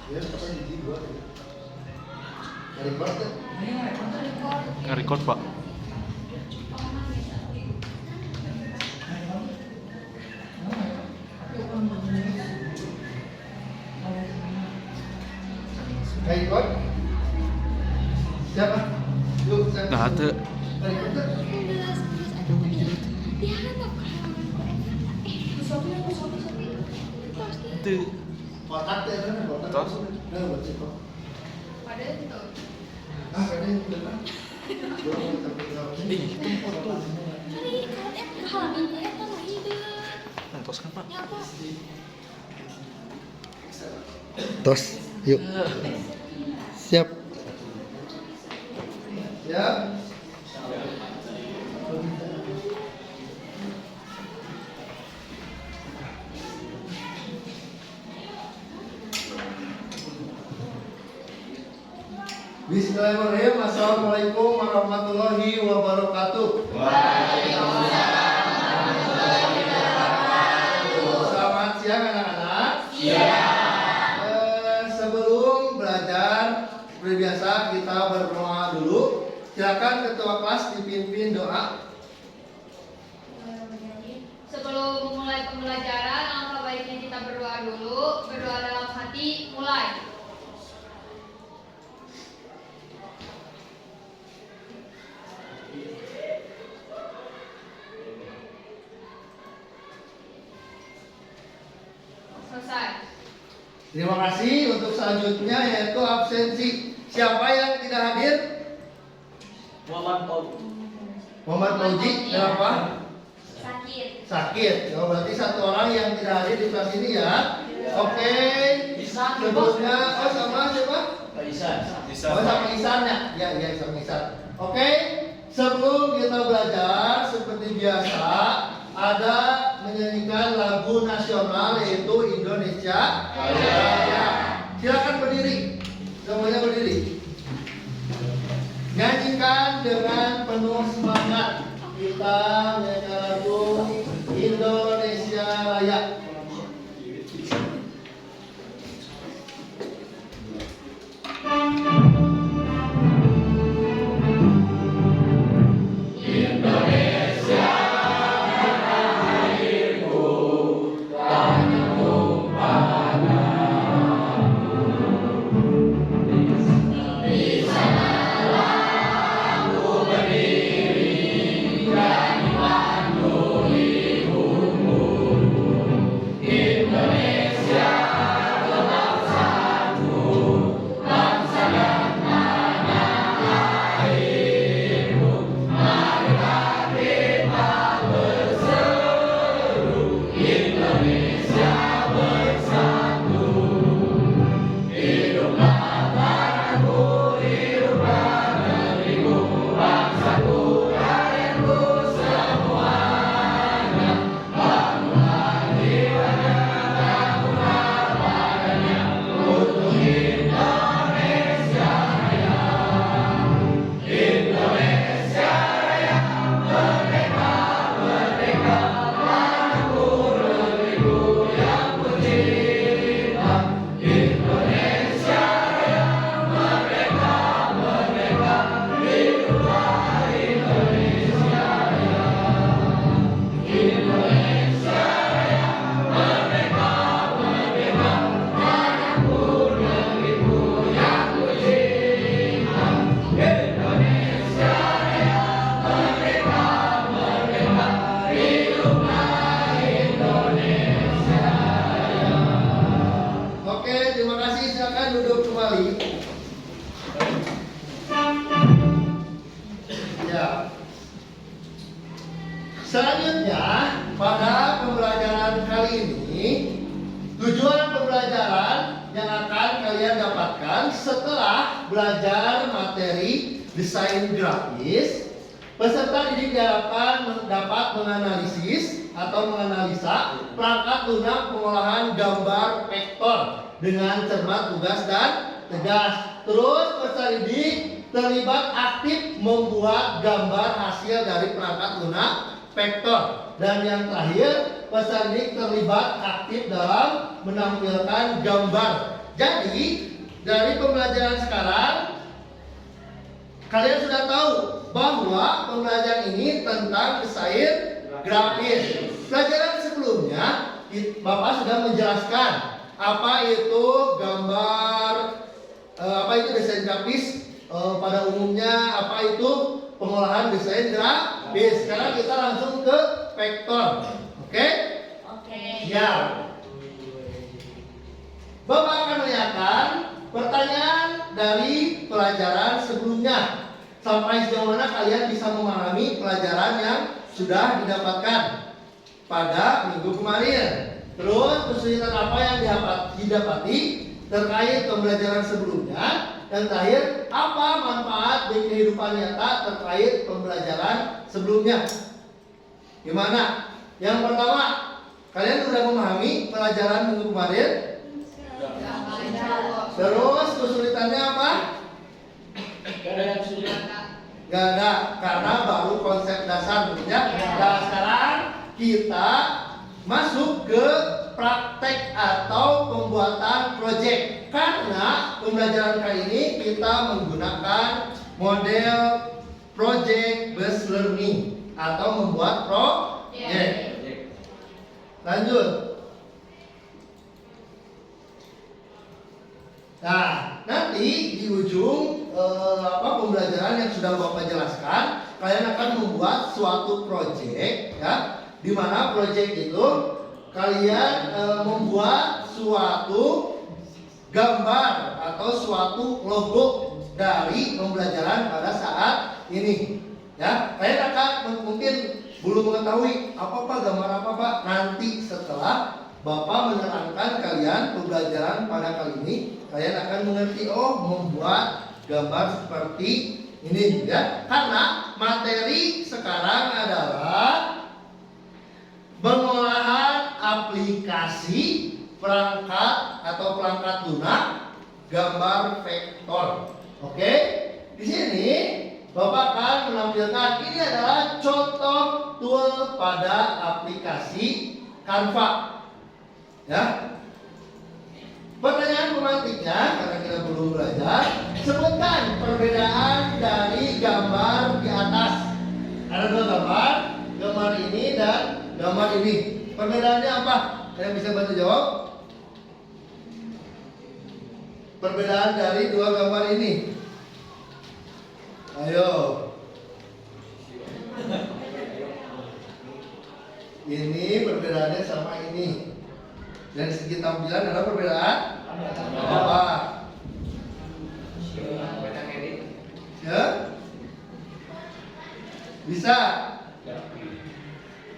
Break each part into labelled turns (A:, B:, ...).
A: Ya, kapan di dua tadi? Record kan?
B: Nge-record pak.
A: Record? Siapa? Yuk, siapa?
B: Nah, ada.
A: Record kan?
B: Itu.
A: Kotak ya kan? Kotak.
B: Tos.
A: Nah, buat cekok.
C: Padahal itu.
A: Ah, kadang yang depan. Belum
B: Ih, itu foto.
C: Kali kalau halaman eta mah hideung.
B: Nontos kan pak?
C: Ya apa?
A: Tos, yuk. Siap. Ya. Bismillahirrahmanirrahim. Assalamualaikum warahmatullahi wabarakatuh. Selamat siang anak-anak. Sebelum belajar seperti biasa kita berdoa dulu. Silakan ketua kelas dipimpin doa.
C: Sebelum memulai pembelajaran, alangkah baiknya kita berdoa dulu. Berdoa dalam hati, mulai. Selesai.
A: Terima kasih. Untuk selanjutnya yaitu absensi. Siapa yang tidak hadir? Muhammad Fauzi. Kenapa?
C: Sakit.
A: Sakit. Oh, berarti satu orang yang tidak hadir di kelas ini ya. Oke. Sebelumnya, oh sama siapa? Oh sama Isan ya? Ya sama Isan. Oke. Sebelum kita belajar seperti biasa ada menyanyikan lagu nasional yaitu Indonesia Raya. Silakan berdiri. Semuanya berdiri. Nyanyikan dengan penuh semangat. Kita menyanyikan lagu Indonesia Raya. Oke, terima kasih. Silakan duduk kembali. Ya. Selanjutnya, pada pembelajaran kali ini, tujuan pembelajaran yang akan kalian dapatkan setelah belajar materi desain grafis, peserta didik diharapkan dapat menganalisis atau menganalisa perangkat lunak pengolahan gambar vektor dengan cermat, tugas, dan tegas. Terus peserta didik terlibat aktif membuat gambar hasil dari perangkat lunak vektor. Dan yang terakhir, peserta didik terlibat aktif dalam menampilkan gambar Jadi dari pembelajaran sekarang kalian sudah tahu bahwa pembelajaran ini tentang desain grafis. Pelajaran sebelumnya Bapak sudah menjelaskan apa itu gambar, apa itu desain grafis pada umumnya, apa itu pengolahan desain grafis. Sekarang kita langsung ke vektor. Oke? Ya. Bapak akan melihatkan pertanyaan dari pelajaran sebelumnya. Sampai sejauh mana kalian bisa memahami pelajaran yang sudah didapatkan pada minggu kemarin. Terus kesulitan apa yang didapati terkait pembelajaran sebelumnya. Dan terakhir, apa manfaat di kehidupan nyata terkait pembelajaran sebelumnya. Gimana? Yang pertama, kalian sudah memahami pelajaran minggu kemarin? Terus kesulitannya apa? Gak ada, karena baru konsep dasar ya. Nah sekarang kita masuk ke praktek atau pembuatan proyek. Karena pembelajaran kali ini kita menggunakan model project based learning atau membuat proyek. Lanjut. Nah, nanti di ujung pembelajaran yang sudah Bapak jelaskan, kalian akan membuat suatu proyek ya, di mana proyek itu kalian membuat suatu gambar atau suatu logo dari pembelajaran pada saat ini. Ya, kalian akan mungkin belum mengetahui apa gambar apa Pak. Nanti setelah Bapak menerangkan kalian pembelajaran pada kali ini, kalian akan mengerti membuat gambar seperti ini ya. Karena materi sekarang adalah pengolahan aplikasi perangkat atau perangkat lunak gambar vektor. Oke? Di sini Bapak akan menampilkan ini adalah contoh tool pada aplikasi Canva. Ya. Pertanyaan pemantiknya, karena kita belum belajar, sebutkan perbedaan dari gambar di atas. Ada dua gambar, gambar ini dan gambar ini. Perbedaannya apa? Kalian bisa bantu jawab? Perbedaan dari dua gambar ini. Ayo. Ini perbedaannya sama ini. Dari segi tampilan ada perbedaan apa? Ya? Bisa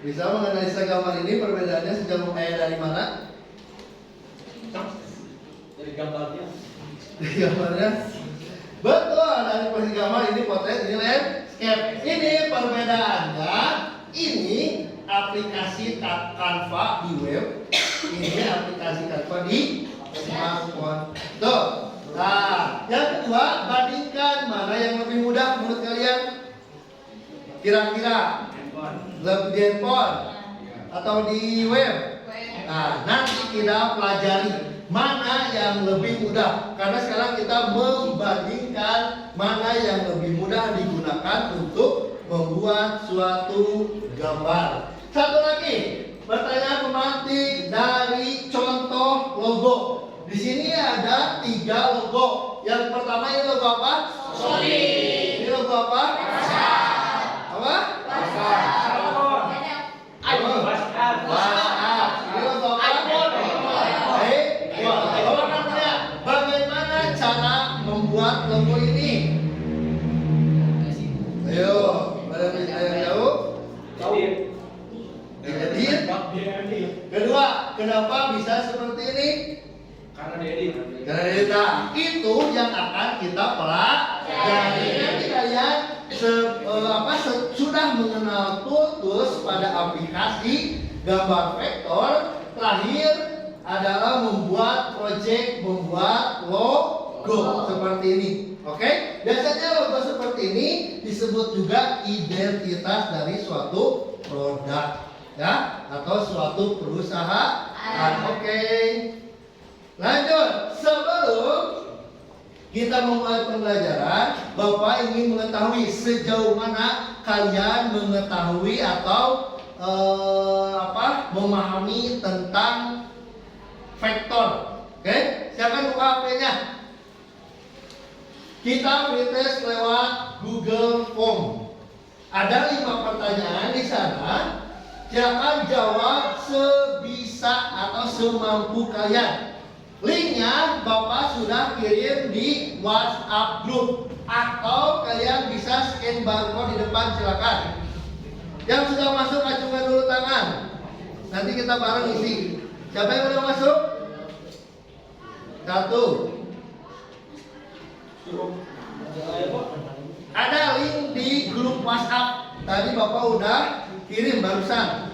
A: menganalisa gambar ini perbedaannya sejauh dari mana? Dari gambarnya. Dari gambarnya. Betul, dari posisi gambar ini potret, ini landscape. Ini perbedaannya. Ini aplikasi Canva di web. Ini aplikasi Canva di smartphone. Tuh. Nah, yang kedua, bandingkan mana yang lebih mudah menurut kalian? Kira-kira lebih di handphone atau di web? Nah, nanti kita pelajari mana yang lebih mudah. Karena sekarang kita membandingkan mana yang lebih mudah digunakan untuk membuat suatu gambar. Satu lagi, pertanyaan pemantik dari contoh logo. Di sini ada 3 logo. Yang pertama ini logo apa? Solid. Ini logo apa? Apa? WhatsApp. Ini logo apa? Baik. Bagaimana cara membuat logo ini? Ayo, ada yang jauh? Diedit. Kedua, kenapa bisa seperti ini? Karena diedit. Nah, itu yang akan kita pelajari. Nanti kalian sudah mengenal tools pada aplikasi gambar vektor. Terakhir adalah membuat project, membuat logo seperti ini. Oke? Biasanya logo seperti ini disebut juga identitas dari suatu produk, ya, atau suatu perusahaan. Oke. Lanjut, sebelum kita memulai pembelajaran, Bapak ingin mengetahui sejauh mana kalian mengetahui atau memahami tentang vektor. Oke, silakan buka HP-nya. Kita free test lewat Google Form. Ada 5 pertanyaan di sana. Silakan jawab sebisa atau semampu kalian. Linknya Bapak sudah kirim di WhatsApp group atau kalian bisa scan barcode di depan, silakan. Yang sudah masuk acungkan dulu tangan. Nanti kita bareng isi. Siapa yang udah masuk? 1. Ada link di grup WhatsApp. Tadi Bapak udah kirim barusan.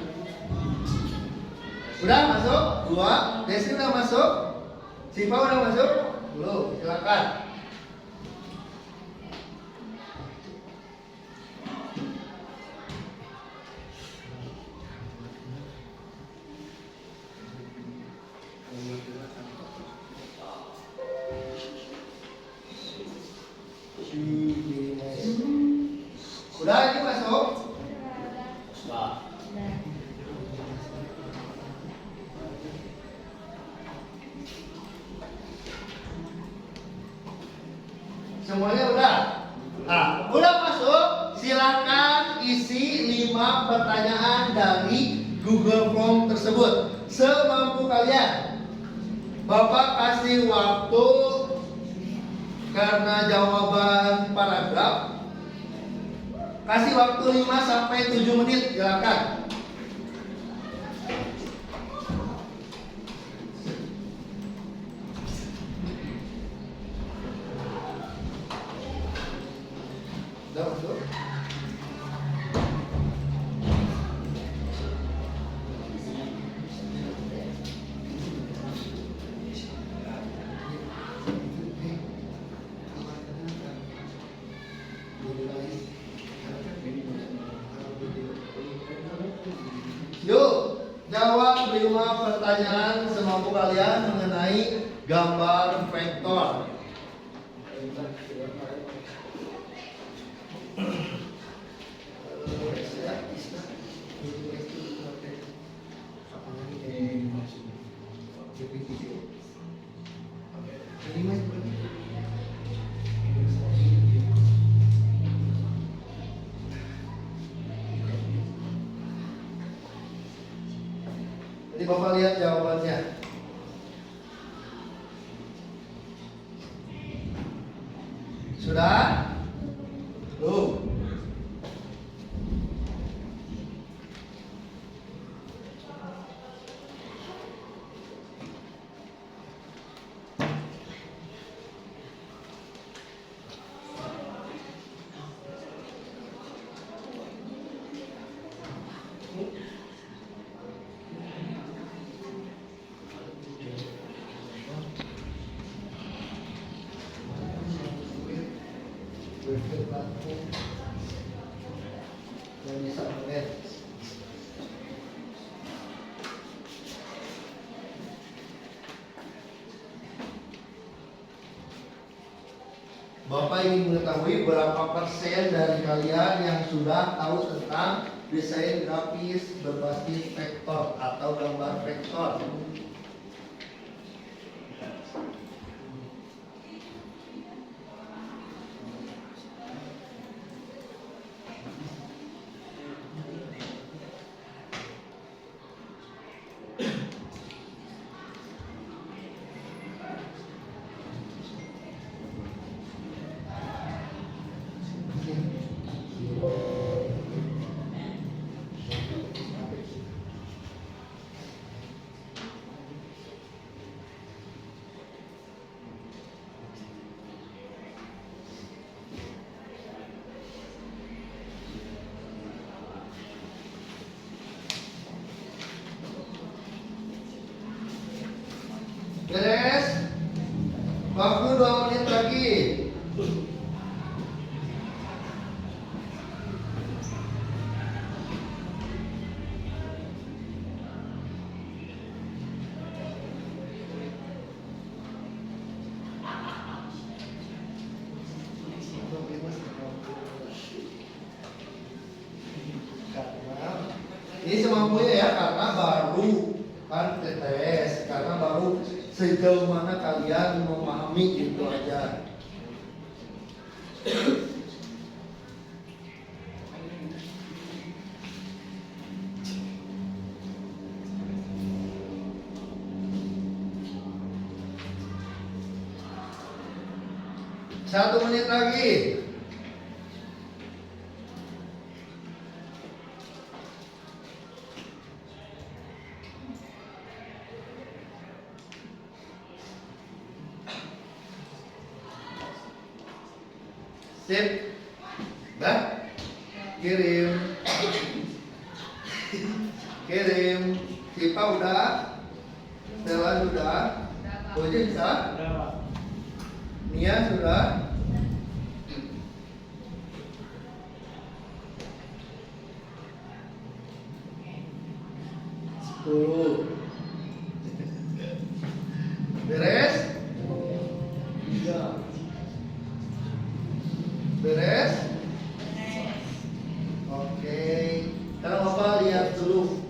A: Udah masuk? 2. Desi udah masuk? Siva udah masuk? Belum, silakan. Udah ini masuk? Semuanya udah? Nah, udah masuk? Silakan isi 5 pertanyaan dari Google Form tersebut semampu kalian. Bapak kasih waktu karena jawaban paragraf. Kasih waktu 5 sampai 7 menit, silakan. Udah masuk? Yuk, jawab 5 pertanyaan semampu kalian mengenai gambar vektor. Jadi Bapak lihat jawabannya. Sudah? Belum? Yang bisa melihat. Bapak ingin mengetahui berapa persen dari kalian yang sudah tahu tentang desain grafis berbasis vektor atau gambar vektor. Ini semampunya ya, karena baru kan tes, karena baru sejauh mana kalian memahami gitu aja. Satu menit lagi. Sip. Dah. Kirim. Kirim. Sipa udah. Stella sudah. Ojek bisa. Nia sudah. Sepuluh. Beres? Iya. Beres? Oke. Sekarang Bapak lihat dulu.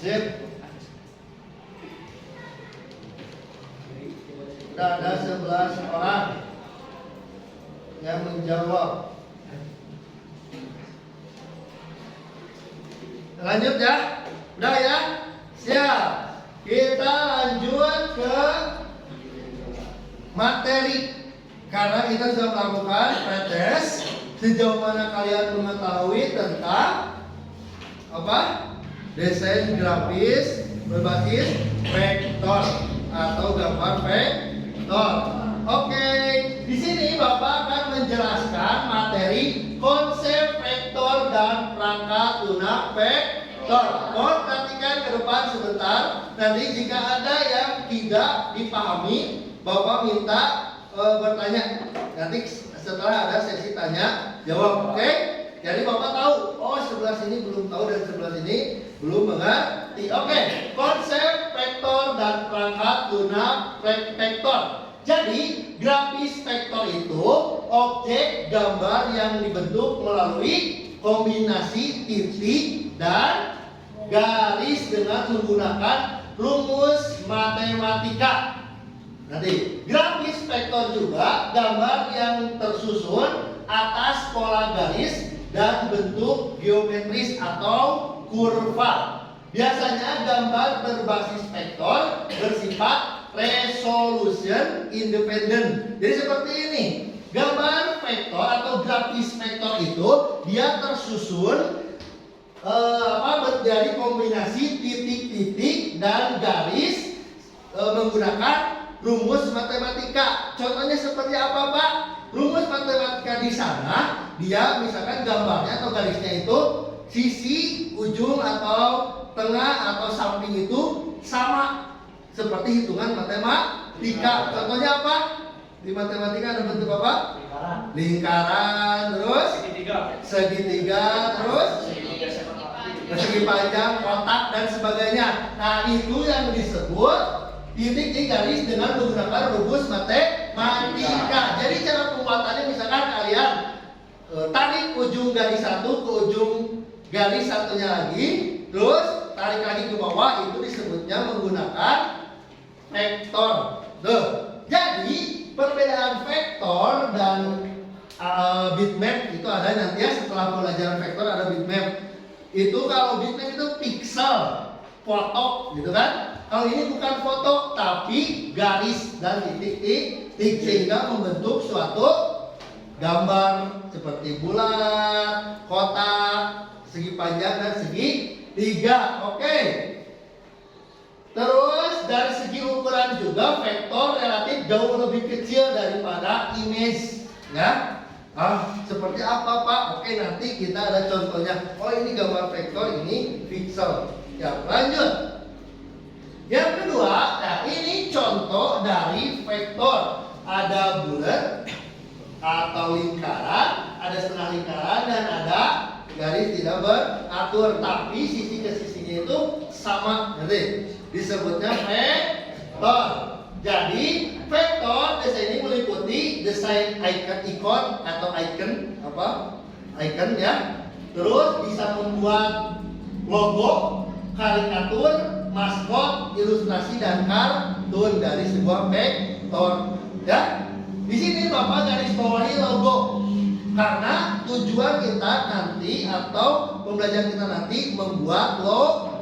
A: Sip. Sudah ada 11 orang yang menjawab. Lanjut ya. Udah ya. Siap. Kita lanjut ke materi. Karena kita sudah melakukan pretest. Sejauh mana kalian mengetahui tentang apa? Desain grafis berbasis vektor atau gambar vektor. Oke, di sini Bapak akan menjelaskan materi konsep vektor dan perangkat lunak vektor. Mohon perhatikan ke depan sebentar. Nanti jika ada yang tidak dipahami, Bapak minta bertanya. Nanti setelah ada sesi tanya jawab. Oke? Jadi Bapak tahu, oh sebelah sini belum tahu dan sebelah sini belum mengerti. Oke, konsep vektor dan perangkat lunak vektor. Jadi grafis vektor itu objek gambar yang dibentuk melalui kombinasi titik dan garis dengan menggunakan rumus matematika. Nanti grafis vektor juga gambar yang tersusun atas pola garis dan bentuk geometris atau kurva. Biasanya gambar berbasis vektor bersifat resolution independent. Jadi seperti ini. Gambar vektor atau grafis vektor itu dia tersusun dari kombinasi titik-titik dan garis menggunakan rumus matematika. Contohnya seperti apa, Pak? Rumus matematika di sana, dia misalkan gambarnya atau garisnya itu sisi, ujung atau tengah atau samping itu sama seperti hitungan matematika. Contohnya apa? Di matematika ada bentuk apa? Lingkaran, terus segitiga, terus persegi panjang, kotak dan sebagainya. Nah, itu yang disebut titik di garis dengan menggunakan rumus matematika. Jadi cara pembuatannya misalkan kalian tarik ujung garis satu ke ujung garis satunya lagi, terus tarik lagi ke bawah, itu disebutnya menggunakan vektor. Jadi perbedaan vektor dan bitmap itu ada nanti ya, setelah pelajaran vektor ada bitmap. Itu kalau bitmap itu pixel, foto gitu kan. Kalau ini bukan foto tapi garis dan titik-titik sehingga membentuk suatu gambar seperti bulat, kotak, segi panjang dan segi tiga. Oke. Terus dari segi ukuran juga vektor relatif jauh lebih kecil daripada image, ya. Seperti apa, Pak? Oke, nanti kita ada contohnya. Oh, ini gambar vektor, ini pixel. Ya, lanjut. Yang kedua, nah ini contoh dari vektor. Ada bulat atau lingkaran, ada setengah lingkaran dan ada garis tidak beratur, tapi sisi ke sisinya itu sama. Nanti disebutnya vektor. vektor. Jadi vektor desain ini meliputi desain icon atau icon apa? Icon ya. Terus bisa membuat logo, karikatur, maskot, ilustrasi dan kartun dari sebuah vektor. Ya. Di sini Bapak garis bawahi logo. Karena tujuan kita nanti atau pembelajaran kita nanti membuat logo.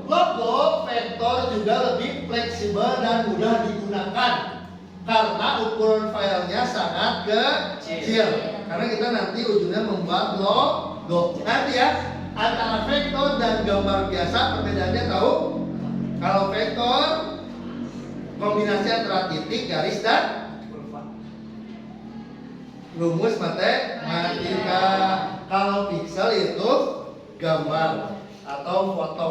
A: Logo vektor juga lebih fleksibel dan mudah digunakan karena ukuran filenya sangat kecil. Karena kita nanti ujungnya membuat logo. Nanti ya, antara vektor dan gambar biasa perbedaannya tahu? Kalau vektor kombinasi antara titik, garis dan rumus matematika. Kalau pixel itu gambar atau foto.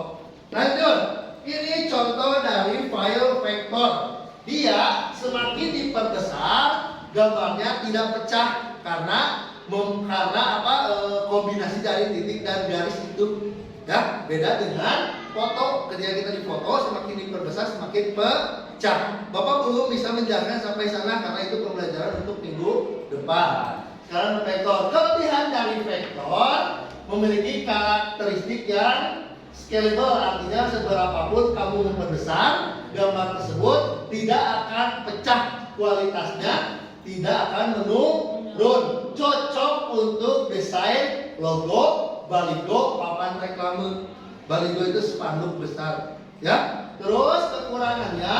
A: Lanjut, ini contoh dari file vektor. Dia semakin diperbesar, gambarnya tidak pecah karena kombinasi dari titik dan garis itu. Ya, beda dengan foto. Ketika kita difoto, semakin diperbesar semakin pecah. Bapak belum bisa menjelaskan sampai sana karena itu pembelajaran untuk minggu depan. Sekarang vektor. Kelebihan dari vektor memiliki karakteristik yang scalable, artinya seberapapun kamu memperbesar, gambar tersebut tidak akan pecah, kualitasnya tidak akan menurun. Cocok untuk desain logo, baligo, papan reklame. Baligo itu spanduk besar, ya. Terus kekurangannya,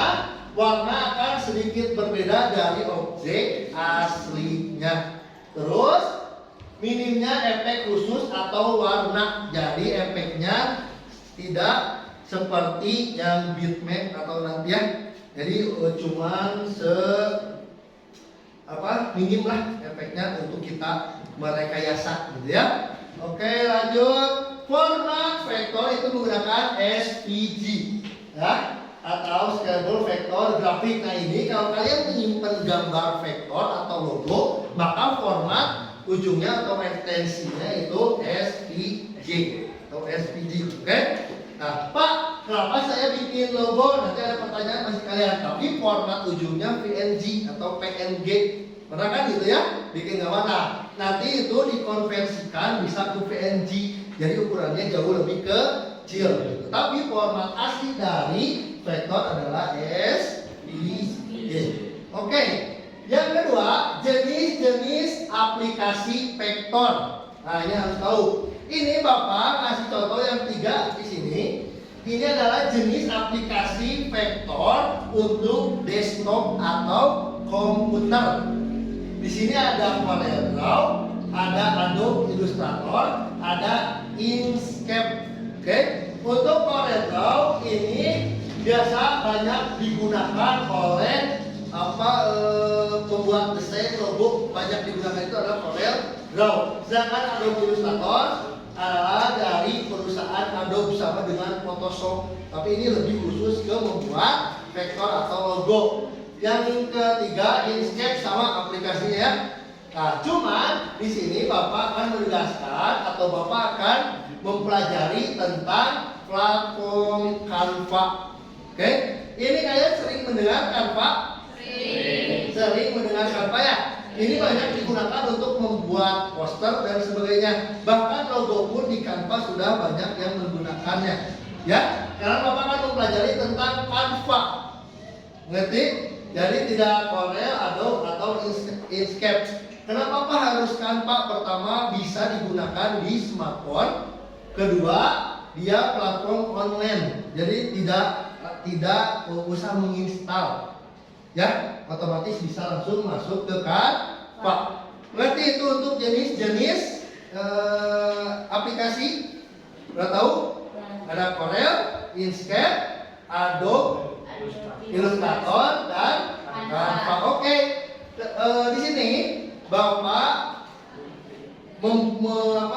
A: warna akan sedikit berbeda dari objek aslinya. Terus minimnya efek khusus atau warna, jadi efeknya tidak seperti yang bitmap atau nanti ya. Jadi cuman minim lah efeknya untuk kita merekayasa gitu ya. Oke, lanjut. Format vektor itu menggunakan SVG ya, atau scalable vector grafik. Nah ini kalau kalian menyimpan gambar vektor atau logo, maka format ujungnya atau ekstensinya itu SVG atau SVG. Oke? Nah, Pak, kenapa saya bikin logo? Nanti ada pertanyaan masih kalian. Tapi format ujungnya PNG atau PNG. Pernah kan gitu ya? Bikin gambar. Nah, nanti itu dikonversikan bisa ke PNG. Jadi ukurannya jauh lebih kecil. Tapi format asli dari vektor adalah SVG. Oke. Yang kedua, jenis-jenis aplikasi vektor. Nah, ini harus tahu. Ini Bapak kasih contoh yang 3 di sini. Ini adalah jenis aplikasi vektor untuk desktop atau komputer. Di sini ada CorelDRAW, ada Adobe Illustrator, ada Inkscape. Oke. Untuk CorelDRAW ini biasa banyak digunakan oleh pembuat desain logo, banyak digunakan itu adalah CorelDRAW. Sedangkan Adobe Illustrator adalah dari perusahaan Adobe sama dengan Photoshop. Tapi ini lebih khusus ke membuat vektor atau logo. Yang ketiga Inkscape sama aplikasinya ya. Nah, cuman di sini Bapak akan menegaskan atau Bapak akan mempelajari tentang platform Canva. Oke? Ini kalian sering mendengar Canva? Sering mendengar Canva ya? Ini banyak digunakan untuk membuat poster dan sebagainya. Bahkan logo pun di Canva sudah banyak yang menggunakannya. Ya, karena Bapak akan mempelajari tentang Canva. Ngerti? Jadi tidak Corel, Adobe atau Inkscape. Kenapa Pak harus Canva? Pertama, bisa digunakan di smartphone. Kedua, dia platform online. Jadi tidak usah menginstal. Ya, otomatis bisa langsung masuk ke Canva. Berarti itu untuk jenis-jenis aplikasi. Udah tahu? Ada Corel, Inkscape, Adobe Illustrator dan Canva. Oke. Di sini Bapak membuat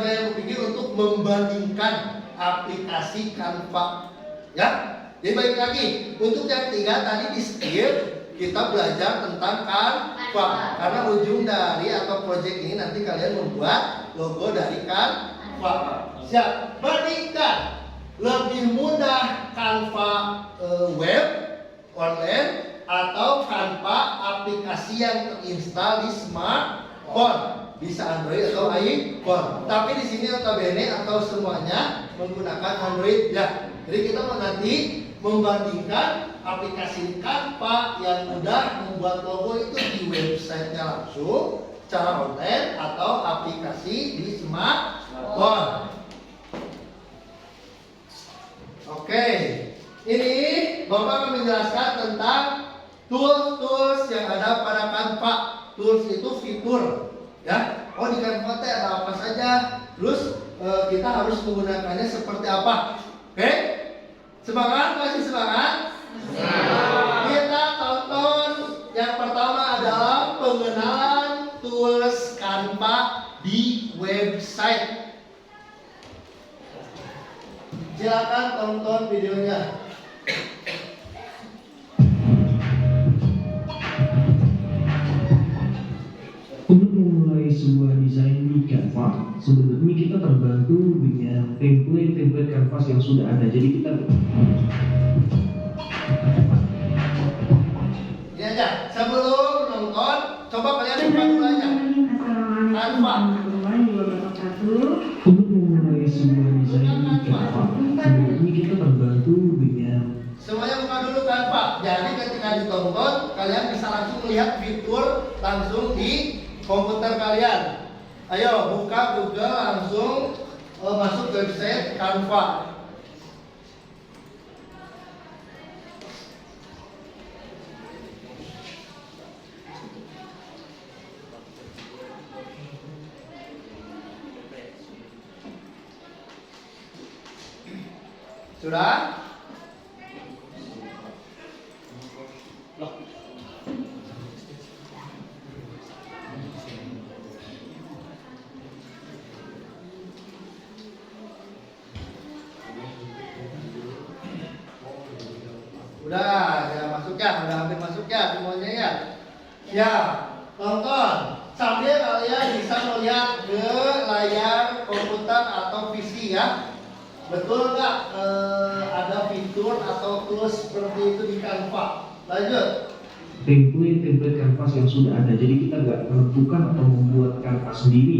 A: kalian berpikir untuk membandingkan aplikasi Canva. Ya. Jadi baik lagi, untuk yang 3 tadi di skip kita belajar tentang Canva. Karena ujung dari atau project ini nanti kalian membuat logo dari Canva. Siap. Bandingkan lebih mudah Canva web online atau Canva aplikasi yang terinstal di smartphone, bisa Android atau iPhone. Tapi di sini notabene atau semuanya menggunakan Android ya. Jadi kita mau nanti membandingkan aplikasi Canva yang mudah membuat logo itu di websitenya langsung secara online atau aplikasi di smartphone. Oke, ini Bapak akan menjelaskan tentang tools yang ada pada Canva. Tools itu fitur, ya. Oh, di Canva ada apa saja. Terus kita harus menggunakannya seperti apa. Oke? Semangat, masih semangat? Kita tonton yang pertama adalah pengenalan tools Canva di website. Silakan tonton videonya.
D: Untuk memulai sebuah desain di Canva, sebenarnya kita terbantu dengan template kanvas yang sudah ada. Jadi kita
A: Ini aja. Sebelum nonton, coba kalian buka dulu aja. Canva.
D: untuk memulai sebuah desain di Canva, sebenarnya kita terbantu dengan
A: Semuanya buka dulu Canva. Jadi ketika ditonton, kalian bisa langsung melihat fitur langsung di komputer kalian. Ayo buka Google langsung masuk website Canva. Sudah? Udah, ya masuk ya, udah hampir masuk ya semuanya ya. Ya, tonton. Sambil kalian bisa melihat ke layar komputer atau PC ya. Betul nggak ada fitur atau tools seperti itu di Canva? Lanjut.
D: template kanvas yang sudah ada. Jadi kita nggak menentukan atau membuat kanvas sendiri.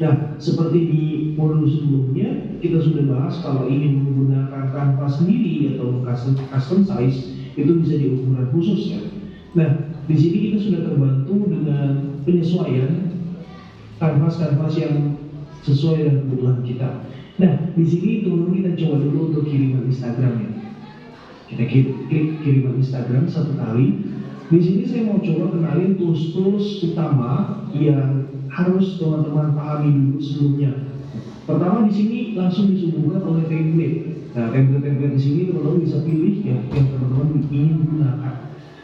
D: Nah, seperti di modul sebelumnya kita sudah bahas kalau ingin menggunakan kanvas sendiri atau custom size itu bisa di ukuran khusus ya. Nah, di sini kita sudah terbantu dengan penyesuaian kanvas yang sesuai dengan kebutuhan kita. Nah, di sini teman-teman kita coba dulu untuk kiriman Instagram ya. Kita klik kiriman Instagram satu kali. Di sini saya mau coba kenalin tools utama yang harus teman-teman pahami dulu sebelumnya. Pertama di sini langsung disuguhkan oleh template. Nah, template di sini teman-teman bisa pilih ya yang teman-teman ingin gunakan.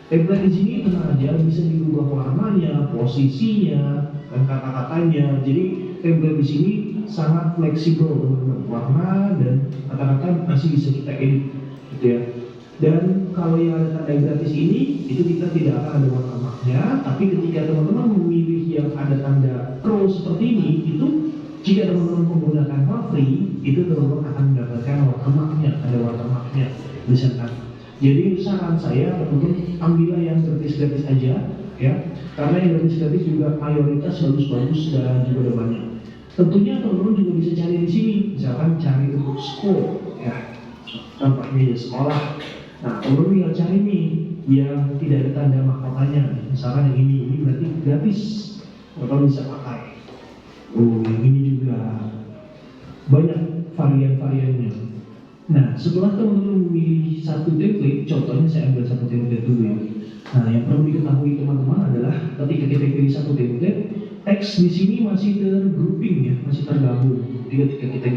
D: Template di sini tenang aja bisa diubah warnanya, posisinya, dan kata-katanya. Jadi template di sini sangat fleksibel teman-teman, warna dan kata-kata masih bisa kita edit, gitu ya. Dan kalau yang ada tanda gratis ini, itu kita tidak akan ada watermarknya. Tapi ketika teman-teman memilih yang ada tanda pro seperti ini, itu jika teman-teman menggunakan free, itu teman-teman akan mendapatkan watermarknya, ada watermarknya, misalkan. Jadi saran saya teman-teman ambillah yang gratis-gratis aja, ya. Karena yang gratis-gratis juga mayoritas bagus-bagus dan juga ada banyak. Tentunya teman-teman juga bisa cari di sini, misalkan cari untuk school, ya, tampaknya sekolah. Nah, teman-teman tinggal cari nih yang tidak ada tanda mahkotanya. Misalkan yang ini berarti gratis, teman-teman bisa pakai. Oh, yang ini juga banyak varian-variannya. Nah, setelah teman-teman memilih satu template, contohnya saya ambil satu template dulu ya. Nah, yang perlu diketahui teman-teman adalah ketika kita pilih satu template, teks di sini masih tergrouping ya, masih tergabung. Jadi ketika kita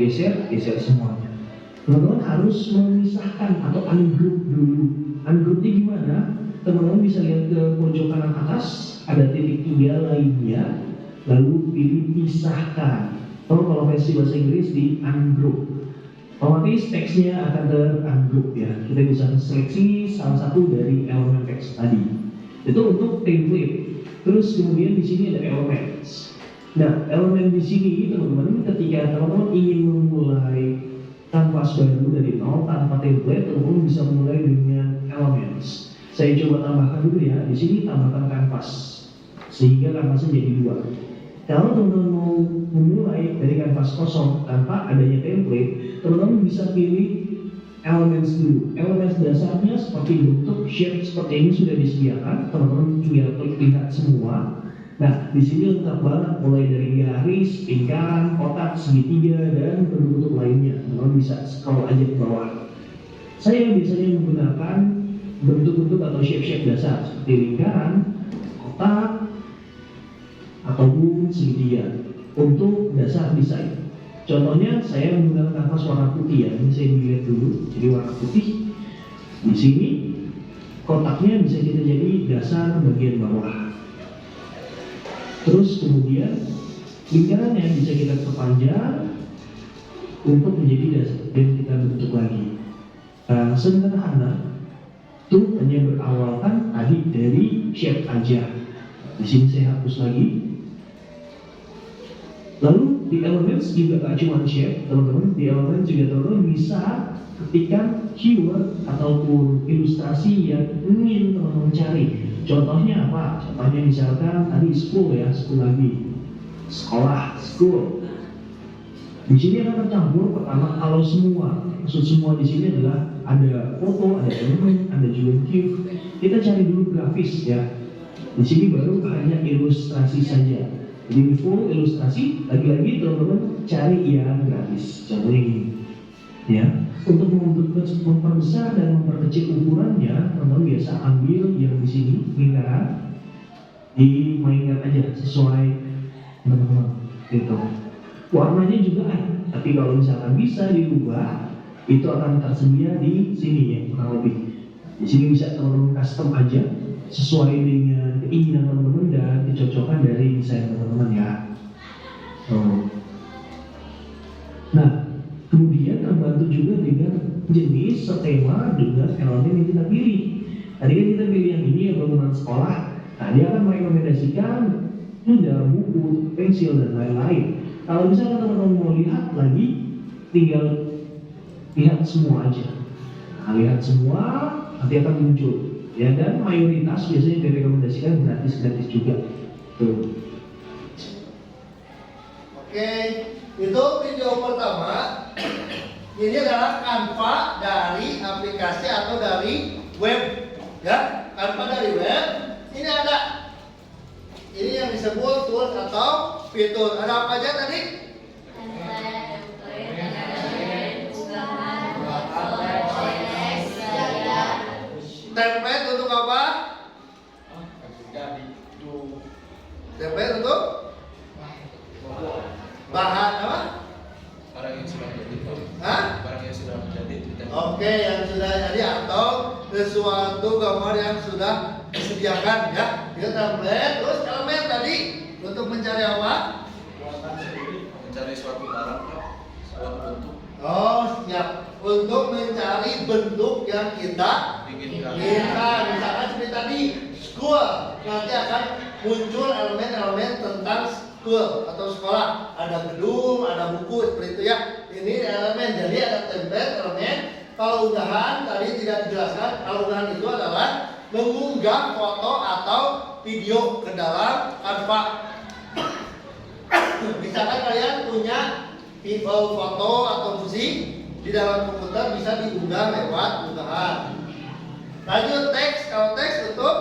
D: geser semuanya. Teman-teman harus memisahkan atau ungroup dulu. Ungroupnya gimana? Teman-teman bisa lihat ke pojok kanan atas, ada titik 3 lainnya, lalu pilih pisahkan. Kalau versi bahasa Inggris di ungroup, otomatis teksnya akan ter-ungroup ya. Kita bisa seleksi salah satu dari elemen teks tadi. Itu untuk template. Terus kemudian di sini ada elements. Nah, elemen di sini teman-teman ketika teman-teman ingin memulai kanvas baru dari nol tanpa template, teman-teman bisa mulai dengan Elements. Saya coba tambahkan dulu ya, di sini tambahkan kanvas sehingga kanvasnya jadi 2. Kalau teman-teman mau memulai dari kanvas kosong tanpa adanya template, teman-teman bisa pilih Elements dulu. Elements dasarnya seperti bentuk shape seperti ini sudah disediakan, teman-teman juga lihat semua. Nah, di sini lengkap banget mulai dari garis, lingkaran, kotak, segitiga, dan bentuk-bentuk lainnya. Teman-teman bisa scroll aja ke bawah. Saya biasanya menggunakan bentuk-bentuk atau shape-shape dasar seperti lingkaran, kotak, ataupun segitiga untuk dasar desain. Contohnya saya menggunakan kanvas warna putih ya. Ini saya lihat dulu. Jadi warna putih. Di sini kotaknya bisa kita jadi dasar bagian bawah. Terus kemudian lingkarannya bisa kita perpanjang untuk menjadi dasar dan kita bentuk lagi. Sederhana itu hanya berawalkan tadi dari shape aja. Di sini saya hapus lagi. Lalu di Elements juga gak cuma shape, teman-teman. Di Elements juga teman-teman bisa ketikkan keyword ataupun ilustrasi yang ingin teman-teman cari. Contohnya apa? Contohnya misalkan tadi school ya, school lagi. Sekolah, school. Di sini akan tercampur pertama kalau semua. Maksud semua di sini adalah ada foto, ada elemen, ada juga GIF. Kita cari dulu grafis ya. Di sini baru hanya ilustrasi saja. Jadi full ilustrasi, lagi-lagi teman-teman cari yang gratis. Contohnya ini, ya. Untuk memperbesar dan memperkecil ukurannya, teman-teman biasa ambil yang di sini lingkaran, dimainkan aja sesuai teman-teman. Gitu. Warnanya juga ada, tapi kalau misalkan bisa dirubah, itu akan tersedia di sini ya, kurang lebih. Di sini bisa teman-teman custom aja sesuai dengan keinginan teman-teman dan dicocokkan dari desain teman-teman ya. Nah, kemudian terbantu juga dengan jenis setema dengan elemen yang kita pilih. Tadi kan kita pilih yang ini ya, bangunan sekolah. Nah, dia akan merekomendasikan dalam buku, pensil dan lain-lain. Kalau misalkan teman-teman mau lihat lagi, tinggal lihat semua aja. Nah, lihat semua nanti akan muncul. Ya, dan mayoritas biasanya direkomendasikan gratis-gratis juga. Tuh.
A: Oke, itu video pertama. Ini adalah Canva dari aplikasi atau dari web, ya. Canva dari web. Ini ada. Ini yang disebut tools atau fitur. Ada apa aja tadi? Template untuk apa? Template untuk bahan apa?
B: Barang yang sudah jadi.
A: Hah?
B: Barang yang sudah jadi.
A: Oke, yang sudah jadi atau sesuatu gambar yang sudah disediakan ya. Itu template. Terus elemen tadi untuk mencari apa?
B: Mencari suatu barang, suatu bentuk.
A: Oh, siap. Untuk mencari bentuk yang kita
B: Inginkan.
A: misalkan seperti tadi school, nanti akan muncul elemen-elemen tentang school atau sekolah. Ada gedung, ada buku seperti itu ya. Ini elemen, jadi ada template elemen. Kalau unggahan tadi tidak dijelaskan. Kalau unggahan itu adalah mengunggah foto atau video ke dalam Canva. Misalkan kalian punya foto atau musik di dalam komputer, bisa diunggah lewat unggahan. Lanjut teks. Kalau teks untuk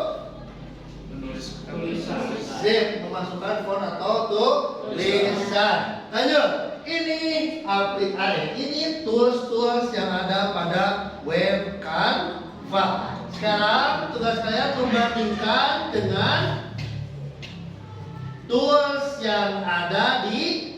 A: zip, memasukkan font atau tulisan. Lanjut. Ini aplikasi, ini tools yang ada pada web Canva. Sekarang tugas kalian membandingkan dengan tools yang ada di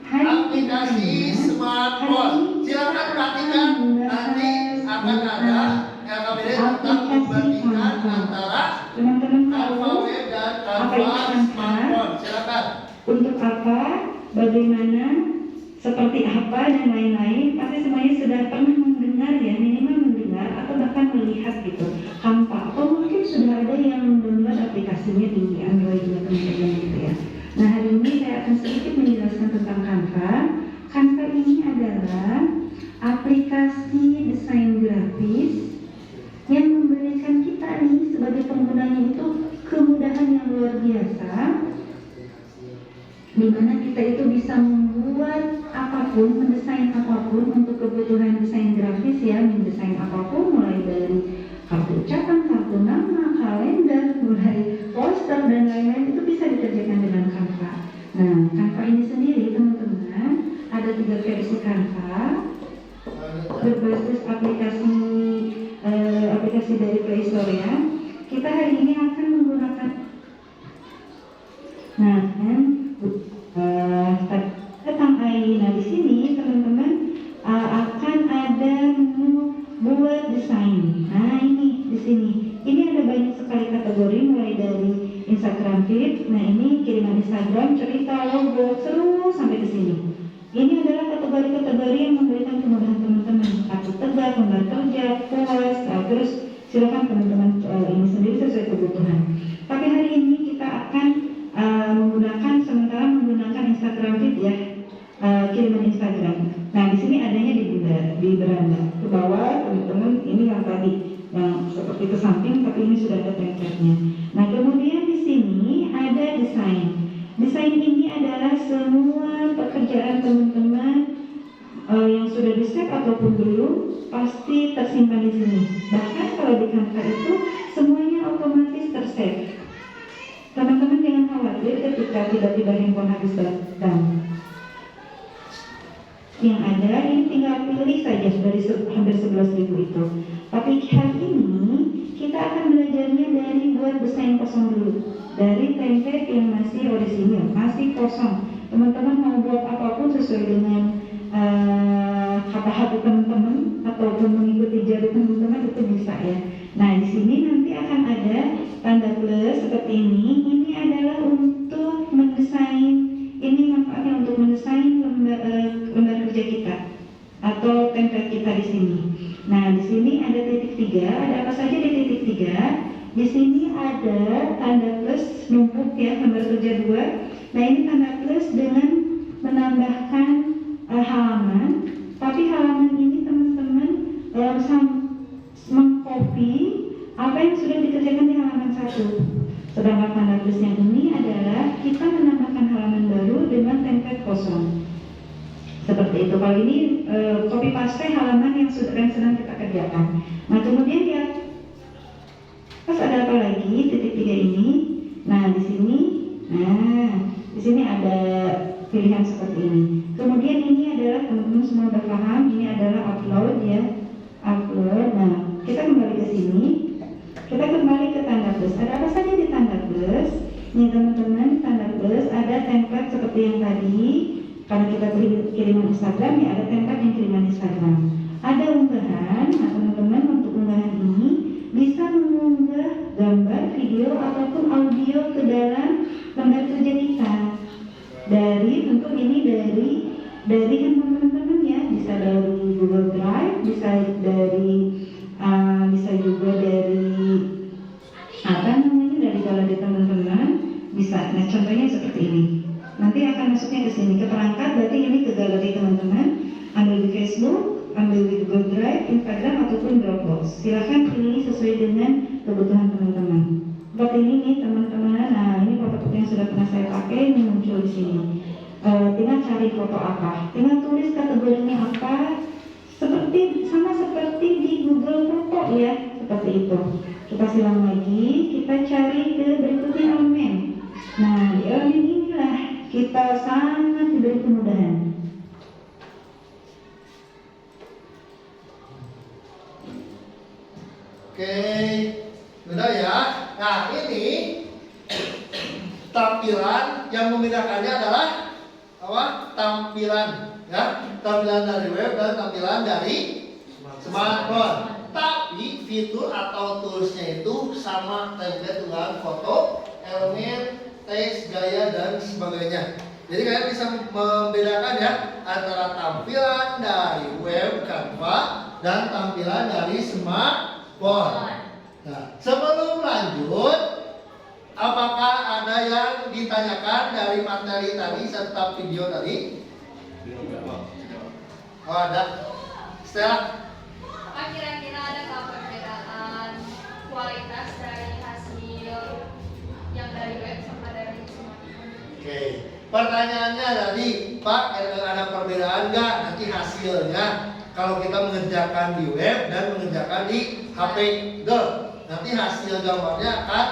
A: aplikasi smartphone. Silakan perhatikan, nanti akan ada LKBD tentang membandingkan antara Canva web dan Canva smartphone. Silakan.
E: Untuk apa, bagaimana, seperti apa dan lain-lain, pasti semuanya sudah pernah mendengar ya, minimal mendengar atau bahkan melihat gitu Canva, atau mungkin sudah ada yang mendownload aplikasinya di Android juga teman-teman gitu ya. Nah, hari ini saya akan sedikit menjelaskan tentang Canva. apapun, mulai dari kartu ucapan, kartu nama, kalender, mulai poster dan lain-lain itu bisa dikerjakan dengan Canva. Nah, Canva ini sendiri teman-teman ada 3 versi Canva berbasis aplikasi dari Play Store ya. Kita hari ini akan menggunakan tentang AI. Nah, di sini teman-teman akan ada menu buat desain. Nah, ini di sini. Ini ada banyak sekali kategori mulai dari Instagram feed. Nah, ini kiriman Instagram, cerita, logo, seru sampai ke sini. Ini adalah kategori-kategori yang memberikan kemudahan teman-teman. Kartu tegak, gambar kerja, puas, terus silakan teman-teman ini sendiri sesuai kebutuhan. Tapi hari ini kita akan menggunakan Instagram feed ya, kiriman Instagram. Nah, di sini adanya di beranda ke bawah teman-teman. Ini yang tadi yang seperti ke samping, tapi ini sudah ada template-nya. Nah, kemudian di sini ada desain. Desain ini adalah semua pekerjaan teman-teman yang sudah di-save ataupun belum pasti tersimpan di sini. Bahkan kalau di Canva itu semuanya otomatis ter-save. Teman-teman jangan khawatir ketika tiba-tiba handphone habis baterai. Yang ada ini tinggal pilih saja dari hampir 11.000 itu. Tapi hari ini kita akan belajarnya dari buat desain kosong dulu, dari template yang masih orisinil, masih kosong. Teman-teman mau buat apapun sesuai dengan kata-kata teman-teman ataupun mengikuti jari teman-teman itu bisa ya. Nah, di sini nanti akan ada tanda plus seperti ini. Ini adalah untuk mendesain. Ini manfaatnya untuk mendesain lembar kerja kita atau template kita di sini. Nah, di sini ada titik 3. Ada apa saja di titik 3? Di sini ada tanda plus numpuk ya, lembar kerja 2. Nah, ini tanda plus dengan menambahkan halaman. Tapi halaman ini teman-teman mengcopy apa yang sudah dikerjakan di halaman 1. Sedangkan tanda plus yang ini adalah kita menambahkan halaman baru dengan template kosong. Seperti itu. Kali ini copy paste halaman yang sedang kita kerjakan. Nah, kemudian ya, terus ada apa lagi? Titik 3 ini. Nah, di sini ada pilihan seperti ini. Kemudian ini adalah teman-teman semua udah paham. Ini adalah upload ya, upload. Nah, kita kembali ke sini. Kita kembali ke tanda plus. Ada apa saja di tanda plus? Nih teman-teman, tanda plus ada template seperti yang tadi. Karena kita kiriman Instagram, ya ada template yang kiriman Instagram. Ada unggahan. Nah, teman-teman untuk unggahan ini bisa mengunggah gambar, video ataupun audio ke dalam lembar kerja kita. Tentu ini dari handphone teman-teman ya. Bisa dari Google Drive, bisa juga dari dari galeri teman-teman bisa. Nah, contohnya seperti ini. Nanti akan masuknya ke sini ke perangkat, berarti ini ke galeri teman-teman. Ambil di Facebook, ambil di Google Drive, Instagram ataupun Dropbox. Silahkan pilih sesuai dengan kebutuhan teman-teman. Seperti ini nih teman-teman. Nah, ini foto-foto yang sudah pernah saya pakai ini muncul di sini. Tinggal cari foto apa, tinggal tulis kategorinya apa. Sama seperti di Google Foto ya, seperti itu. Kita silang lagi, kita cari ke berikutnya elemen. Nah, di elemen inilah kita sangat diberi kemudahan.
A: Oke, mudah ya. Nah, ini tampilan yang membedakannya adalah apa? Tampilan ya, tampilan dari web dan tampilan dari smartphone. Tapi fitur atau toolsnya itu sama, template, unggahan foto, elemen, teks, gaya dan sebagainya. Jadi kalian bisa membedakan ya antara tampilan dari web Canva dan tampilan dari smartphone. Nah, sebelum lanjut, apakah ada yang ditanyakan dari materi tadi serta video tadi? Oh, ada. Stella?
C: Apa kira-kira ada perbedaan kualitas dari hasil yang dari web sama dari smartphone?
A: Oke. Pertanyaannya tadi, Pak, ada perbedaan nggak nanti hasilnya? kalau kita mengerjakan di web dan mengerjakan di HP. Betul. Nanti hasil gambarnya akan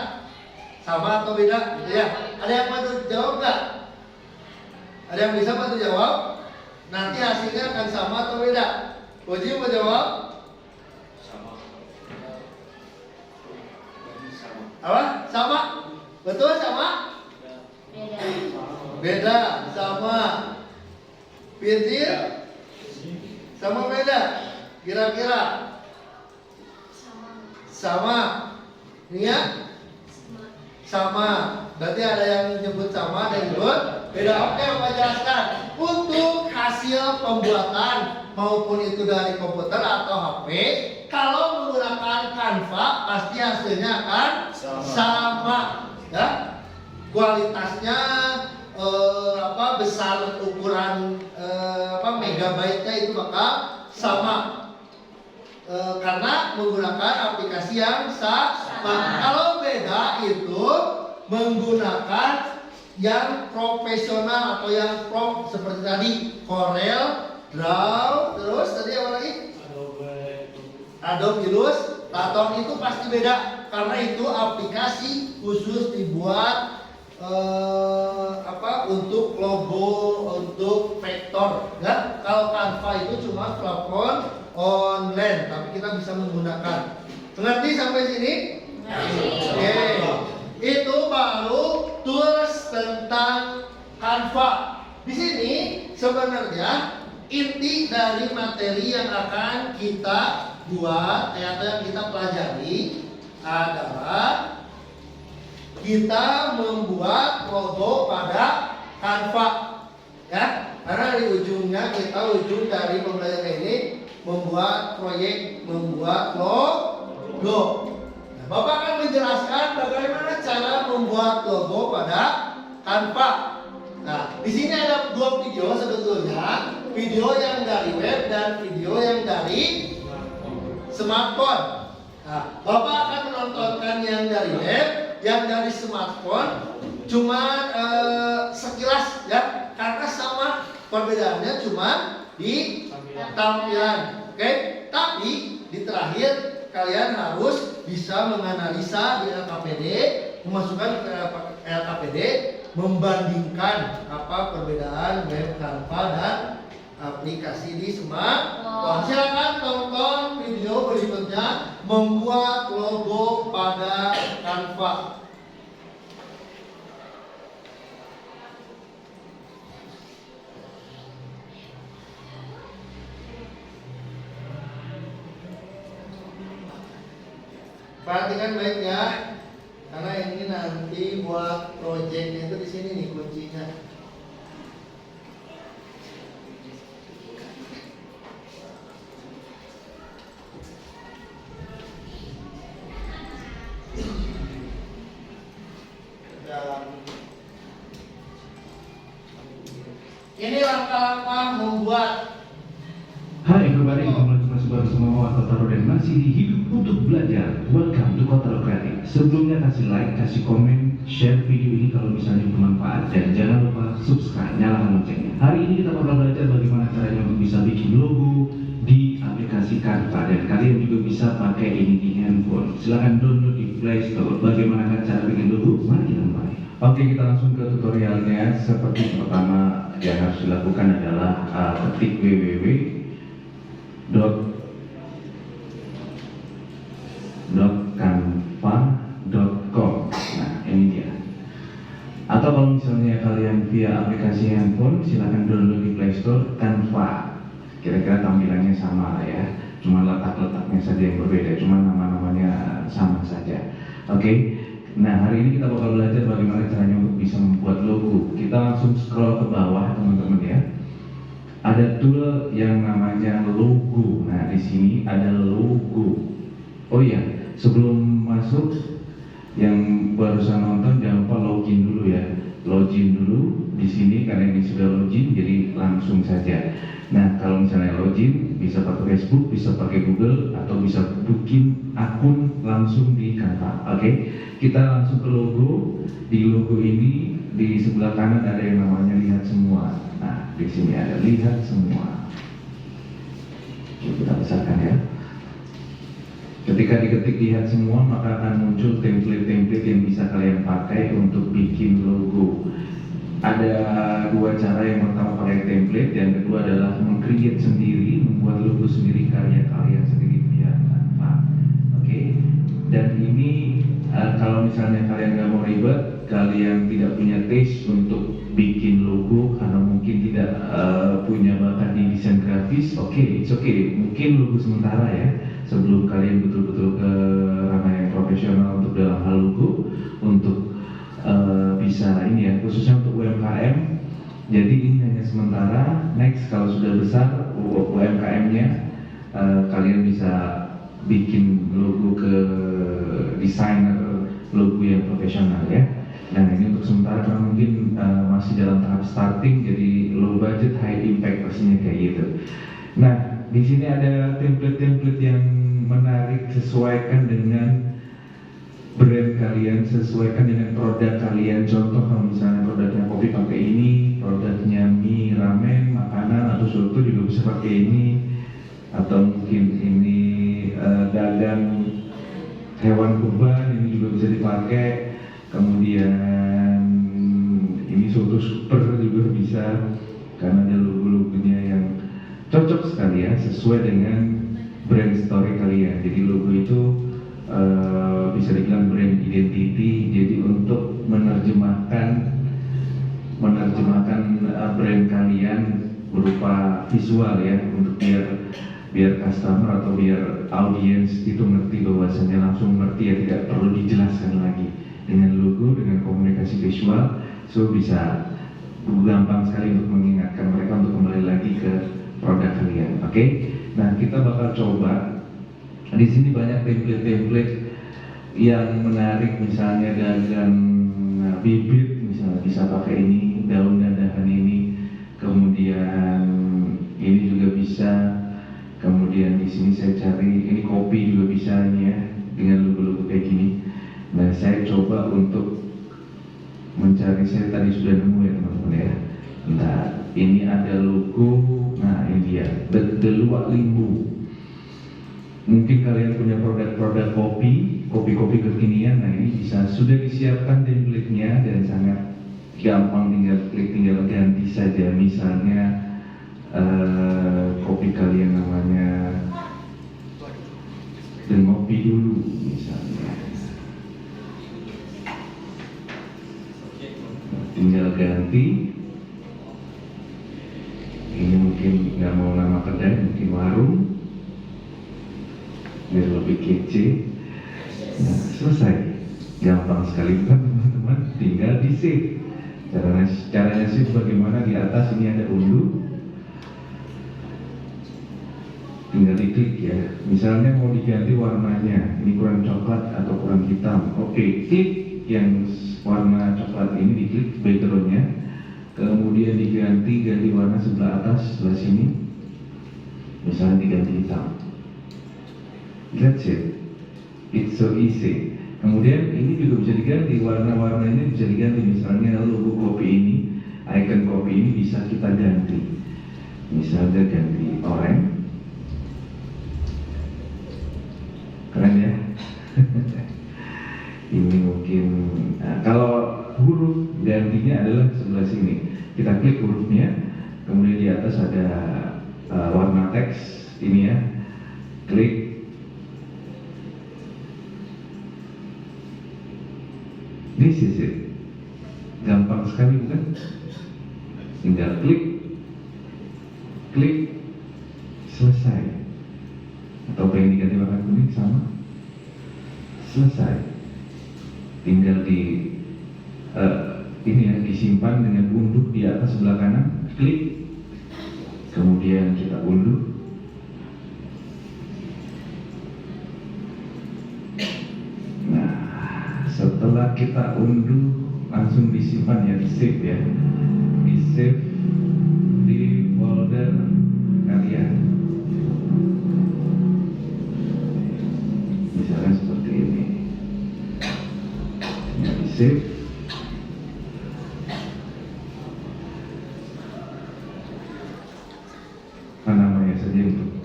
A: sama atau beda gitu ya. Ada yang mau jawab nggak? Ada yang bisa bantu jawab? Nanti hasilnya akan sama atau beda? Uji mau jawab? Apa? Sama? Betul sama? Beda. Sama. Firjil? Sama beda? Kira-kira? Sama. Nia? Sama. Berarti ada yang nyebut sama, ada yang nyebut beda. Oke, Bapak jelaskan. Untuk hasil pembuatan maupun itu dari komputer atau HP, kalau menggunakan Canva pasti hasilnya akan sama. Ya. Kualitasnya besar ukuran megabyte-nya itu bakal sama. Karena menggunakan aplikasi yang sama. Kalau beda itu menggunakan yang profesional atau yang pro seperti tadi Corel, Draw, terus tadi apa lagi? Adobe Illustrator itu pasti beda karena itu aplikasi khusus dibuat untuk logo, untuk vektor. Ya, kalau Canva itu cuma platform online, tapi kita bisa menggunakan. Mengerti sampai sini? Oke. Itu baru tools tentang Canva. Di sini sebenarnya inti dari materi yang akan kita buat atau yang kita pelajari adalah kita membuat logo pada Canva, ya. Karena di ujungnya ujung dari pembelajaran ini membuat proyek, membuat logo. Nah, Bapak akan menjelaskan bagaimana cara membuat logo pada Canva. Nah, di sini ada dua video sebetulnya, video yang dari web dan video yang dari smartphone. Nah, Bapak akan menontonkan yang dari web, yang dari smartphone cuma sekilas ya, karena sama, perbedaannya cuma di tampilan. Oke? Tapi di terakhir kalian harus bisa menganalisa di LKPD, memasukkan ke LKPD, membandingkan apa perbedaan web Canva dan aplikasi di smartphone. Silakan tonton video berikutnya, membuat logo pada Canva. Perhatikan baik ya, karena ini nanti buat projectnya itu di sini nih kuncinya. Ini langkah-langkah membuat.
D: Hai, kembali masih bersama Kota dan masih di Hidup untuk Belajar. Welcome to Kota Kreatif. Sebelumnya kasih like, kasih komen, share video ini kalau misalnya bermanfaat, dan jangan lupa subscribe, nyalakan loncengnya. Hari ini kita bakal belajar bagaimana caranya untuk bisa bikin logo di aplikasi Canva, dan kalian juga bisa pakai ini di handphone. Silahkan download di Play Store. Bagaimana cara bikin logo? Mari kita mulai. Oke, kita langsung ke tutorialnya. Seperti pertama yang harus dilakukan adalah ketik www.canva.com. Nah, ini dia. Atau kalau misalnya kalian via aplikasi handphone, silahkan download di Play Store Canva. Kira-kira tampilannya sama lah ya, cuma letak-letaknya saja yang berbeda, cuma nama-namanya sama saja. Oke. Nah, hari ini kita bakal belajar bagaimana caranya untuk bisa membuat logo. Kita langsung scroll ke bawah, teman-teman ya. Ada tool yang namanya logo. Nah, di sini ada logo. Oh iya, sebelum masuk, yang barusan nonton jangan lupa login dulu ya. Login dulu di sini karena ini sudah login, jadi langsung saja. Nah, kalau misalnya login bisa pakai Facebook, bisa pakai Google, atau bisa bikin akun langsung di Canva. Oke, kita langsung ke logo. Di logo ini di sebelah kanan ada yang namanya lihat semua. Nah, di sini ada lihat semua. Kita besarkan ya. Ketika diketik lihat semua, maka akan muncul template-template yang bisa kalian pakai untuk bikin logo. Ada dua cara, yang pertama pakai template, yang kedua adalah meng-create sendiri, membuat logo sendiri, karya kalian sendiri biar tanpa. Oke. Dan ini kalau misalnya kalian nggak mau ribet, kalian tidak punya taste untuk bikin logo karena mungkin tidak punya bakat di desain grafis, it's okay. Mungkin logo sementara ya, sebelum kalian betul-betul ke ranah yang profesional untuk dalam hal logo, untuk bisa ini ya, khususnya untuk UMKM. Jadi ini hanya sementara. Next kalau sudah besar UMKM-nya, kalian bisa bikin logo ke desainer logo yang profesional ya. Nah ini untuk sementara karena mungkin masih dalam tahap starting, jadi low budget high impact pastinya kayak gitu. Nah di sini ada template-template yang menarik, sesuaikan dengan brand kalian, sesuaikan dengan produk kalian. Contoh kalau misalnya produknya kopi pakai ini, produknya mie, ramen, makanan atau soto juga bisa pakai ini, atau mungkin ini dagang hewan kurban, ini juga bisa dipakai. Kemudian ini soto super juga bisa, karena ada logo-logonya yang cocok sekali ya, sesuai dengan brand story kalian. Jadi logo itu bisa dibilang brand identity. Jadi untuk menerjemahkan brand kalian berupa visual ya, untuk biar customer atau biar audiens itu ngerti, bahwasannya langsung ngerti ya, tidak perlu dijelaskan lagi. Dengan logo, dengan komunikasi visual, so bisa gampang sekali untuk mengingatkan mereka untuk kembali lagi ke produk kalian. Oke? Nah kita bakal coba. Di sini banyak template-template yang menarik, misalnya dagang bibit, misalnya bisa pakai ini, daun dadahan ini, kemudian ini juga bisa. Kemudian di sini saya cari ini kopi juga bisa nih ya, dengan logo-logo kayak gini. Nah saya coba untuk mencari, saya tadi sudah nemu ya teman-teman ya. Nah ini ada logo, nah ini dia, Deluak Limbu. Mungkin kalian punya produk-produk kopi kekinian. Nah ini bisa, sudah disiapkan template-nya dan sangat gampang, tinggal klik, tinggal ganti saja. Misalnya kopi kalian namanya dan ngopi dulu misalnya, tinggal ganti. Ini mungkin nggak mau nama kedai, mungkin warung, biar lebih kece. Nah selesai, gampang sekali kan teman-teman, tinggal di save. Caranya save bagaimana? Di atas ini ada unduh, tinggal diklik ya. Misalnya mau diganti warnanya, ini kurang coklat atau kurang hitam, klik yang warna coklat ini, diklik backgroundnya, kemudian ganti warna sebelah atas, sebelah sini, misalnya diganti hitam. That's it, it's so easy. Kemudian ini juga bisa diganti, warna-warnanya bisa diganti. Misalnya logo kopi ini, icon kopi ini bisa kita ganti, misalnya ganti oranye. Keren ya. Ini mungkin kalau huruf gantinya adalah sebelah sini. Kita klik hurufnya, kemudian di atas ada warna teks ini ya. Klik. This is it. Gampang sekali bukan? Tinggal klik, selesai. Atau pengen diganti warna kuning sama, selesai. Tinggal ini ya, disimpan dengan unduh di atas sebelah kanan, klik, kemudian kita unduh. Nah setelah kita unduh, langsung disimpan ya, di save ya, di save di folder kalian. Misalnya seperti ini ya, di save. Namanya saja untuk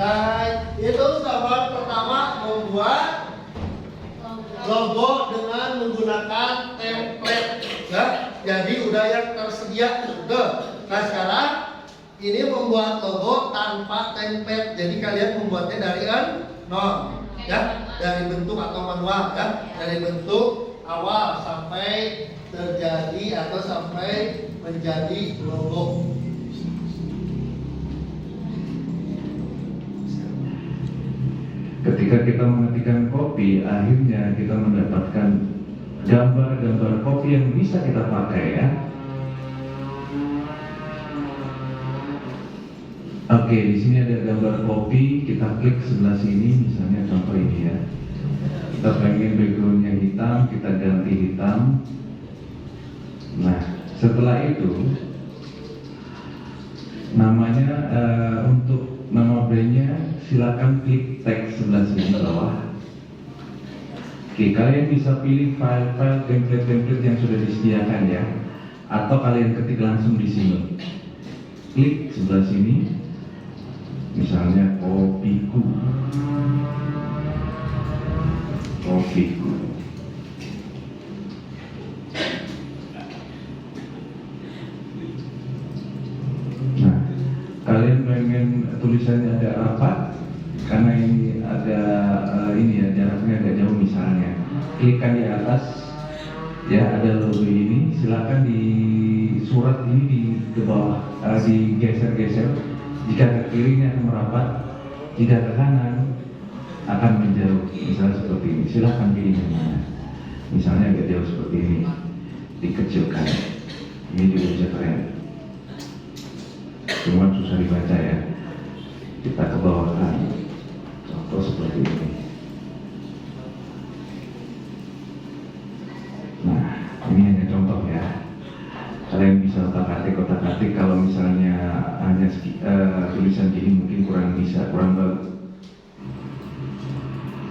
A: Selesai. Itu gambar pertama membuat logo dengan menggunakan template. Ya, jadi udah yang tersedia. Nah sekarang ini membuat logo tanpa template. Jadi kalian membuatnya dari nol, ya, dari bentuk atau manual, ya, dari bentuk awal sampai terjadi atau sampai menjadi logo.
F: Ketika kita mengetikkan kopi, akhirnya kita mendapatkan gambar-gambar kopi yang bisa kita pakai, ya. Oke, di sini ada gambar kopi, kita klik sebelah sini, misalnya contoh ini, ya. Kita pengen backgroundnya hitam, kita ganti hitam. Nah, setelah itu namanya untuk nama brandnya silakan klik teks sebelah sini bawah. Oke, kalian bisa pilih file-file template-template yang sudah disediakan, ya, atau kalian ketik langsung di sini. Klik sebelah sini, misalnya kopiku. Nah, kalian pengen tulisannya agak rapat, karena ini ada ini ya, jaraknya agak jauh misalnya. Klikkan di atas, ya, ada logo ini. Silakan di surat ini ke bawah, digeser-geser. Jika ke kiri ini akan merapat, jika ke kanan akan menjauh. Misalnya seperti ini. Silakan pilih yang mana. Misalnya agak jauh seperti ini, dikecilkan. Ini juga bisa keren. Cuma susah dibaca, ya. Kita ke bawahkan. Contoh seperti ini. Nah, ini hanya contoh, ya. Kalian bisa otak-atik. Kalau misalnya hanya tulisan gini mungkin kurang bagus.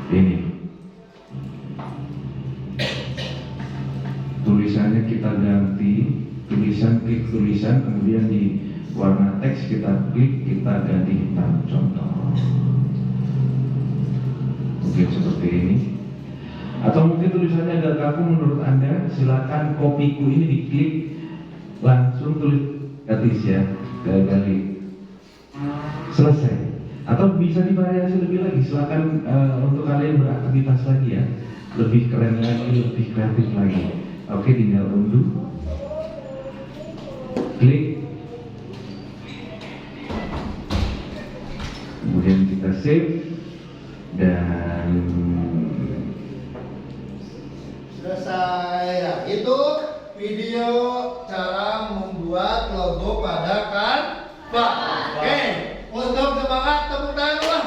F: Ini tulisannya kita ganti, klik tulisan, kemudian di warna teks kita klik, kita ganti hitam. Contoh mungkin seperti ini. Atau mungkin tulisannya agak kaku menurut Anda, silakan kopiku ini diklik, langsung tulis gratis, ya, gali. Selesai. Atau bisa divariasi lebih lagi, silakan untuk kalian beraktivitas lagi, ya, lebih keren lagi, lebih kreatif lagi. Oke, tinggal undo, klik, kemudian kita save, dan
A: Selesai. Nah, itu video cara membuat logo pada Canva. Oke, untuk semangat tepuk tangan dulu.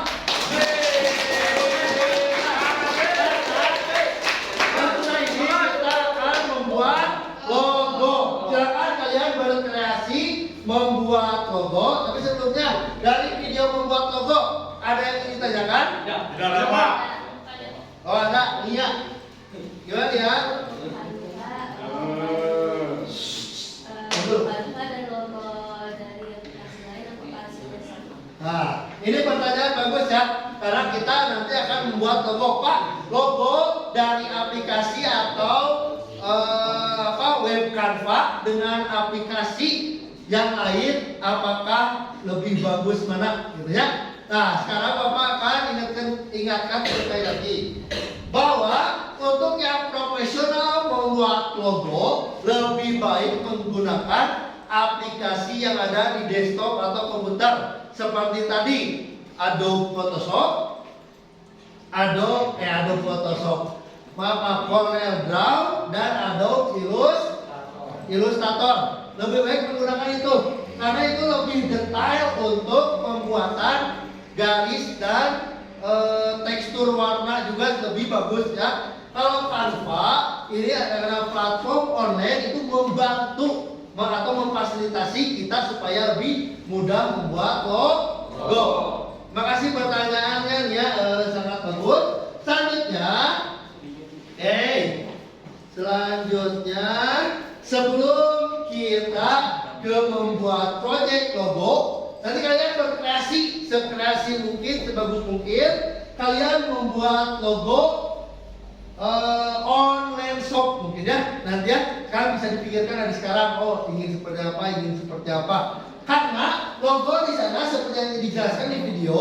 A: Setelah ini kita akan membuat logo. Silakan kalian berkreasi membuat logo. Tapi sebelumnya dari video membuat logo ada yang ingin ditanyakan?
B: Tidak ada, Pak.
A: Oh, ada. Iya. Gimana, ya? Nah, ini pertanyaan bagus, ya, karena kita nanti akan membuat logo. Pak, logo dari aplikasi atau web Canva dengan aplikasi yang lain, apakah lebih bagus mana, gitu, ya? Nah, sekarang Bapak akan ingatkan sekali lagi bahwa untuk yang profesional membuat logo lebih baik menggunakan aplikasi yang ada di desktop atau komputer seperti tadi Adobe Photoshop, Corel Draw, dan Adobe Illustrator. Lebih baik menggunakan itu karena itu lebih detail untuk pembuatan garis dan tekstur warna juga lebih bagus, ya. Kalau Canva ini adalah platform online, itu membantu atau memfasilitasi kita supaya lebih mudah membuat logo. Makasih pertanyaannya, ya, sangat bagus. Selanjutnya sebelum kita ke membuat proyek logo, nanti kalian berkreasi sekreasi mungkin, sebagus mungkin. Kalian membuat logo online shop mungkin ya. Nanti ya, kalian bisa dipikirkan dari sekarang. Oh, ingin seperti apa, ingin seperti apa. Karena logo di sana seperti yang dijelaskan di video,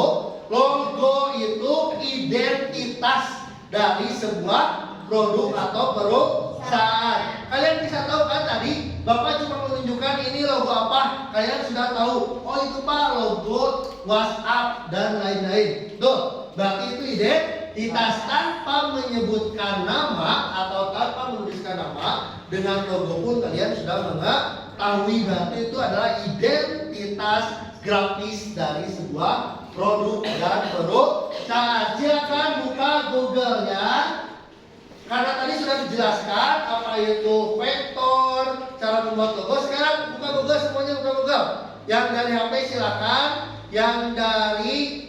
A: logo itu identitas dari sebuah produk atau perusahaan. Kalian bisa tahu kan tadi Bapak cuma menunjukkan ini logo apa. Kalian sudah tahu. Oh itu Pak logo WhatsApp dan lain-lain. Tuh, berarti itu identitas tanpa menyebutkan nama atau tanpa menuliskan nama. Dengan logo pun kalian sudah mengetahui berarti itu adalah identitas grafis dari sebuah produk dan perusahaan. Silakan buka Google-nya. Karena tadi sudah dijelaskan apa itu vektor, cara membuat logo. Sekarang buka Google, semuanya buka Google. Yang dari HP silakan, yang dari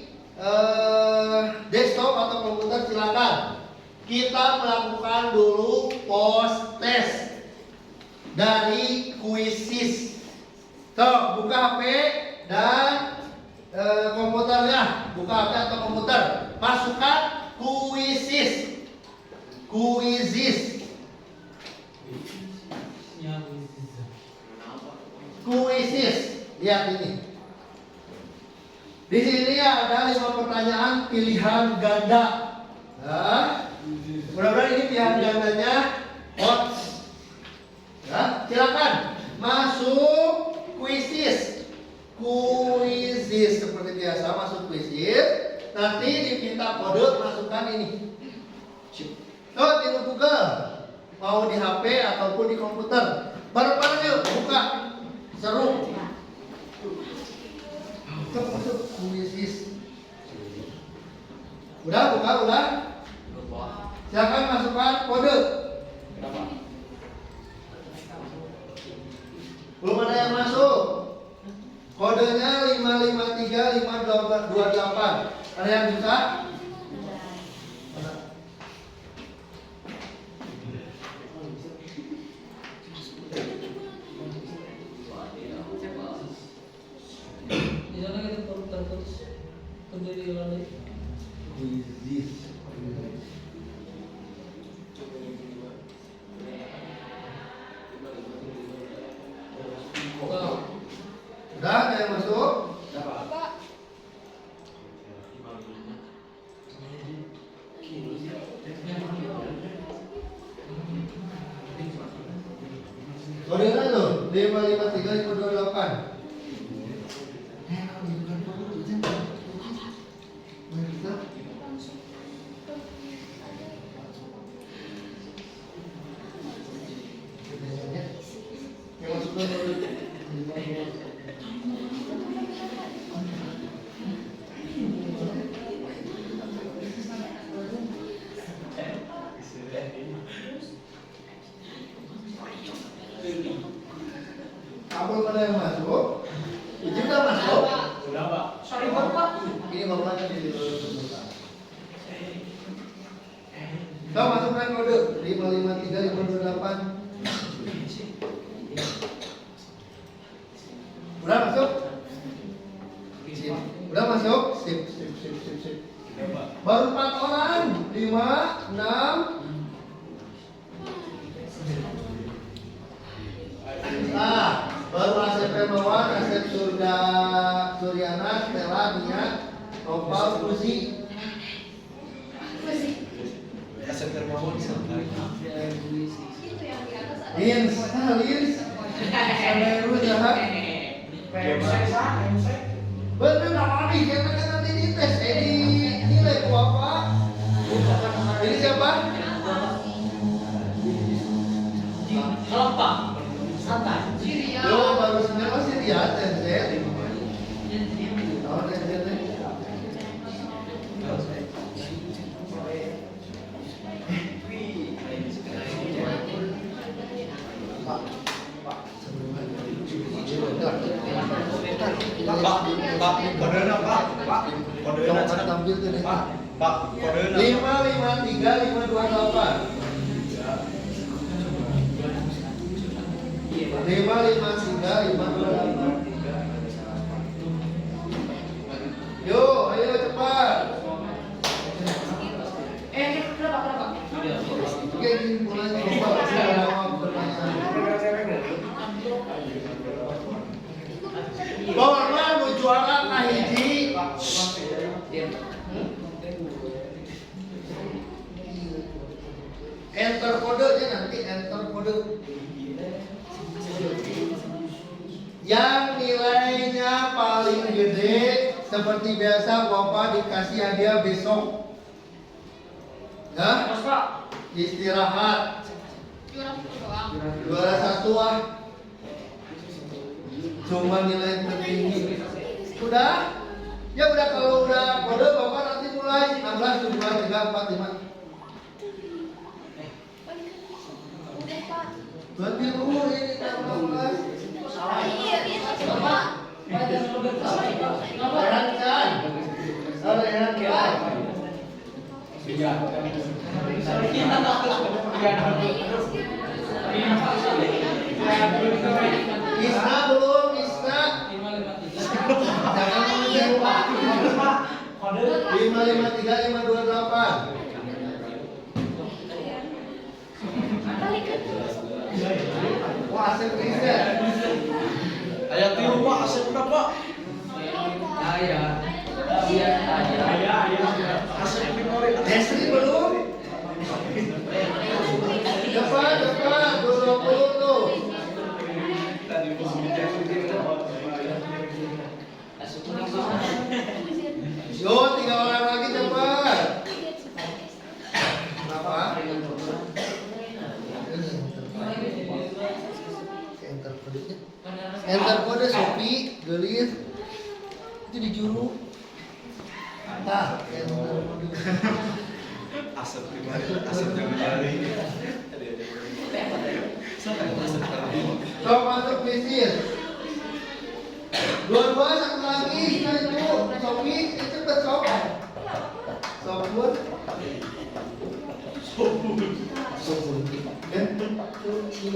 A: desktop atau komputer silakan. Kita melakukan dulu post test dari Quizizz. So, buka HP dan komputernya, buka HP atau komputer, masukkan Quizizz. Quizizz, lihat ini. Di sini ada 5 pertanyaan pilihan ganda. Nah, mudah-mudahan ini pilihan gandanya hot. Ya, silakan masuk Quizizz. Quizizz seperti biasa masuk Quizizz. Nanti diminta kode, masukkan ini. Oh, di Google, mau di HP ataupun di komputer. Bareng-bareng yuk, buka. Seru. Masuk Quizizz. Udah buka, udah. Silakan masukkan kode. Belum ada yang masuk. Kodenya 5535828. Ada yang bisa? Udah ada yang masuk? Kodenya tuh 55358. Apa ada yang masuk? Izin tak masuk?
B: Sudah Pak.
C: Sorry Bapak.
A: Ini bapaknya di luar. Kita masukkan kode 55358. Udah masuk? Udah masuk? Sip. Baru 4 orang. 5, 6. Nah, baru Asep Hermawan, Asep Suryana, Stella, Nia, Nopal, Fuzi.
B: Asep Hermawan sampai.
C: Itu yang di atas ada.
A: Instalis. Ada usaha. Bener nama nih, kita kan nanti dites. Ini nilai apa? Ini siapa?
G: Kelompok santai.
C: Jiria.
A: Yo, baru sebenarnya masih lihat Tenzet. Oh, Tenzet nih.
B: Pak, kodenya Pak. Kodenya
A: Yang mana tampil tuh nih?
B: Pak, kodenya.
A: 55358. 55358. Bawah mah nu juara kahiji. Enter kodenya nanti enter kode. Yang nilainya paling gede seperti biasa Bapak dikasih hadiah besok. Ya? Istirahat. Juara satu ah. Cuma nilai tertinggi. Udah? Ya udah, kalau udah kode Bapak nanti mulai 16, 17, 3, 4, 5. Berarti ini 16. Isna belum, Isna. Jangan lupa. 553 528. Wah, asep bisa.
B: Ayat tilu Pak, asep udah Pak. Asep memori.
A: Desri belum? Cepat, 20 tuh. Yo, 3 orang lagi cepat. Kenapa? Enter kodenya. Enter kode Shopee, gelis. Itu di juru. Nah, enter kode.
B: Asep memori, asep jangan lari.
A: Sok masuk bisnis. Dua-dua satu lagi, sekali dulu. Shopee, cepet sok. Sobun.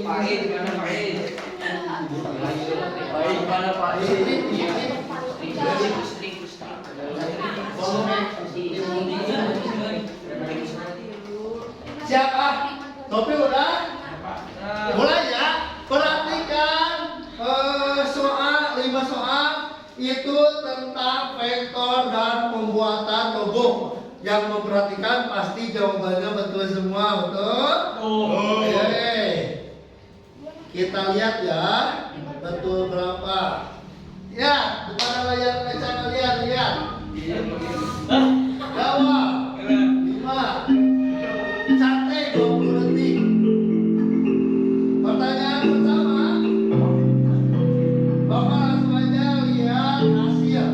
G: Pahit mana pahit? Pahit mana pahit?
A: Siap ah? Topi udah? Mulai ya. Perhatikan soal 5 soal itu tentang vektor dan pembuatan logo. Yang memperhatikan pasti jawabannya betul semua, betul? Oke. Kita lihat ya, betul berapa? Ya, depan layar kaca kalian lihat. Jawab. 5. Sate 20 detik. Pertanyaan pertama. Bapak langsung aja lihat hasil.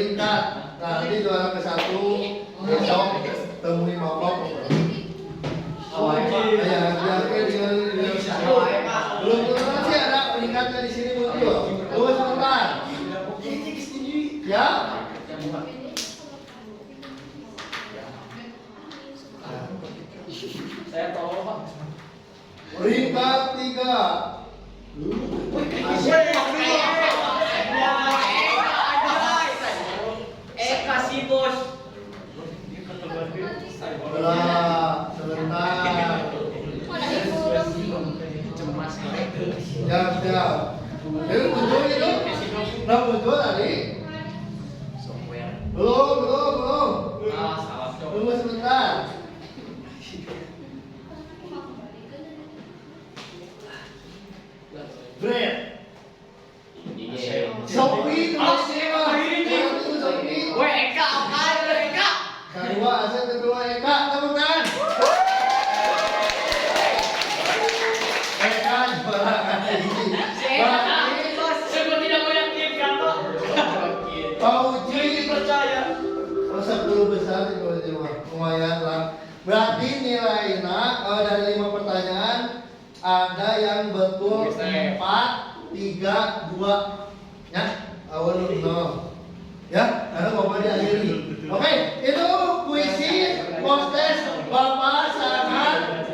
A: peringkat. Nanti juara ke 1 besok temui Bapak. Ya, belum sih ada peringkatnya di sini muncul. Tunggu sebentar. Ya.
G: Saya tahu Pak.
A: Peringkat 3.
G: Kasih bos.
A: Sebentar. Siap. Itu tujuh itu. Nah, tujuh tadi. Belum. Tunggu sebentar. Bread. Sopi Sopi.
G: Eka, Eka.
A: Kedua Aset, kedua Eka, tepuk tangan. Eka juara kali ini.
G: Saya tidak mau yakinkan Pak.
A: Pauji
G: Percaya.
A: masa 10 besar itu lumayan lah. Berarti nilainya dari 5 pertanyaan ada yang betul 4, 3, 2. Ya, awal no. Ya, karena Bapak diakhiri. Oke, itu puisi postes Bapak sangat.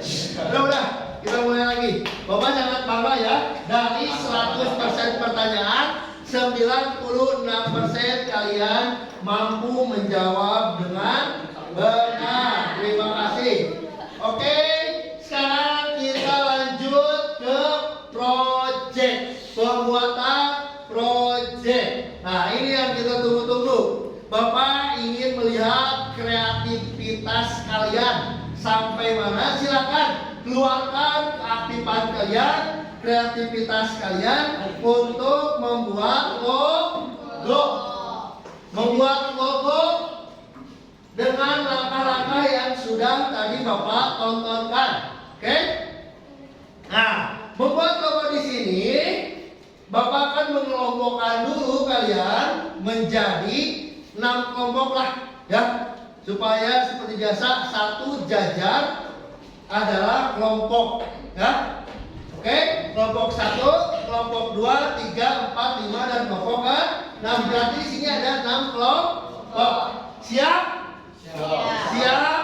A: Udah, kita mulai lagi. Bapak sangat bangga ya. Dari 100% pertanyaan, 96% kalian mampu menjawab dengan benar. Terima kasih. Oke, sekarang kita lanjut ke project. Pembuatan project. Nah, ini yang kita tunggu-tunggu. Bapak ingin melihat kreativitas kalian sampai mana? Silakan keluarkan keaktifan kalian, kreativitas kalian untuk membuat logo. Membuat logo dengan langkah-langkah yang sudah tadi Bapak tontonkan. Oke? Nah, membuat logo di sini Bapak akan mengelompokkan dulu kalian menjadi 6 kelompok lah, ya, supaya seperti biasa satu jajar adalah kelompok, ya. Oke, kelompok 1, kelompok 2, 3, 4, 5 dan kelompok 6. Berarti di sini ada 6 kelompok. Siap? Siap.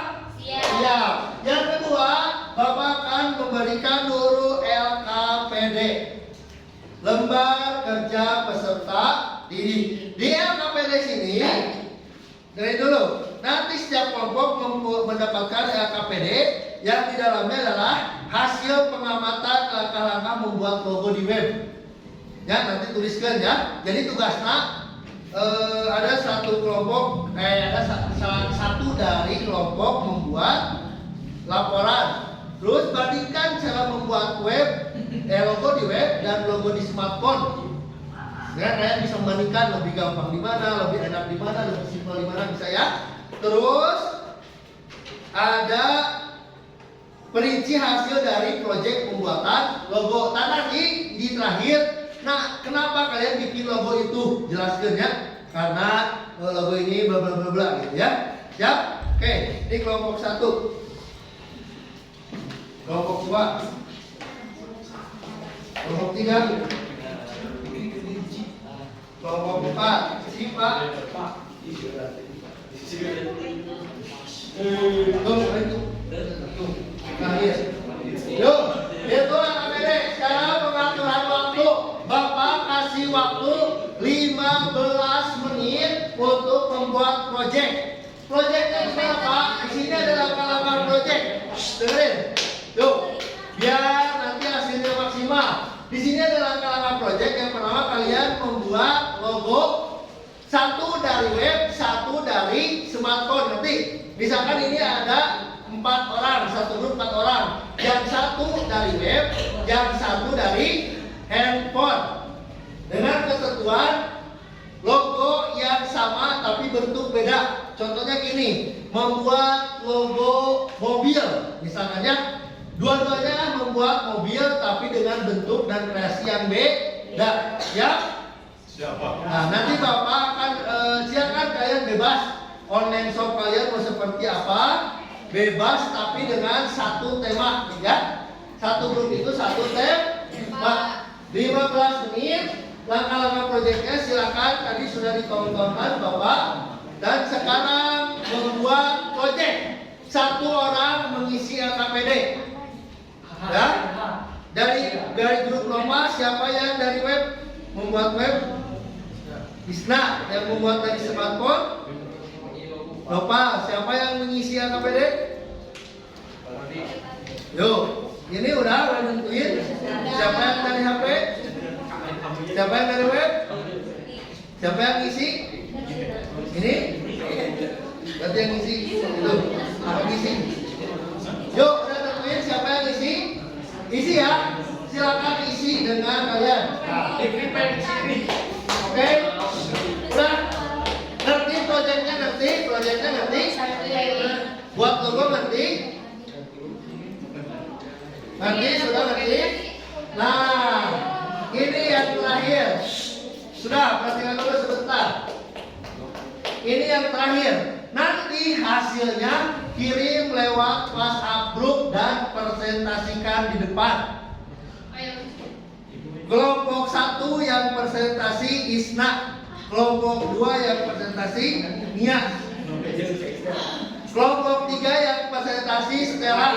A: Yang kedua, Bapak akan memberikan dulu LKPD. Lembar kerja peserta didik. Di LKPD sini, dari dulu, nanti setiap kelompok mendapatkan LKPD yang di dalamnya adalah hasil pengamatan langkah-langkah membuat logo di web. Ya, nanti tuliskan ya. Jadi tugasnya ada satu kelompok, ada satu dari kelompok membuat laporan. Terus bandingkan cara membuat web, logo di web dan logo di smartphone. Ya, kalian bisa membandingkan lebih gampang di mana, lebih enak di mana, lebih simpel di mana bisa ya. Terus ada perinci hasil dari proyek pembuatan logo. Nanti di terakhir, nah kenapa kalian bikin logo itu? Jelaskan ya. Karena logo ini bla bla bla bla gitu ya. Siap? Oke, ini kelompok 1. Kelompok 2, kelompok 3, kelompok 4, Pak. Terakhir. Yuk, itu LKPD. Sekarang pengaturan waktu. Bapak kasih waktu 15 menit untuk membuat project. Projectnya gimana Pak? Di sini ada langkah-langkah project. Dengerin. Tuh, biar nanti hasilnya maksimal. Di sini ada langkah-langkah project. Yang pertama kalian membuat logo, satu dari web, satu dari smartphone. Nanti, misalkan ini ada 4 orang, satu grup 4 orang. Yang satu dari web, yang satu dari handphone. Dengan ketentuan logo yang sama tapi bentuk beda. Contohnya gini, membuat logo mobil, misalnya. Dua-duanya membuat mobil tapi dengan bentuk dan kreasi yang beda. Ya? Nah, nanti Bapak akan silakan kalian bebas. Online shop kalian mau seperti apa? Bebas tapi dengan satu tema, ya. Satu grup itu satu tema. 15 menit. Langkah-langkah proyeknya silakan tadi sudah ditontonkan Bapak. Dan sekarang membuat proyek. Satu orang mengisi LKPD. Ya. Dari grup Nova siapa yang dari web membuat web? Isna yang membuat dari smartphone. Nova siapa yang mengisi LKPD? Yo, ini udah nentuin. Siapa yang dari HP? Siapa yang dari web? Siapa yang ngisi? Ini? Berarti yang ngisi itu. Apa ngisi? Yuk, udah tentuin siapa yang ngisi? Isi ya. Silakan isi dengan kalian. Nah, oke. Udah. Ngerti proyeknya ngerti. Buat logo ngerti. Sudah ngerti. Nah, ini yang terakhir. Sudah, perhatikan dulu sebentar. Ini yang terakhir. Nanti hasilnya kirim lewat WhatsApp grup dan presentasikan di depan. Kelompok 1 yang presentasi Isna, kelompok 2 yang presentasi Nia, kelompok 3 yang presentasi Stella,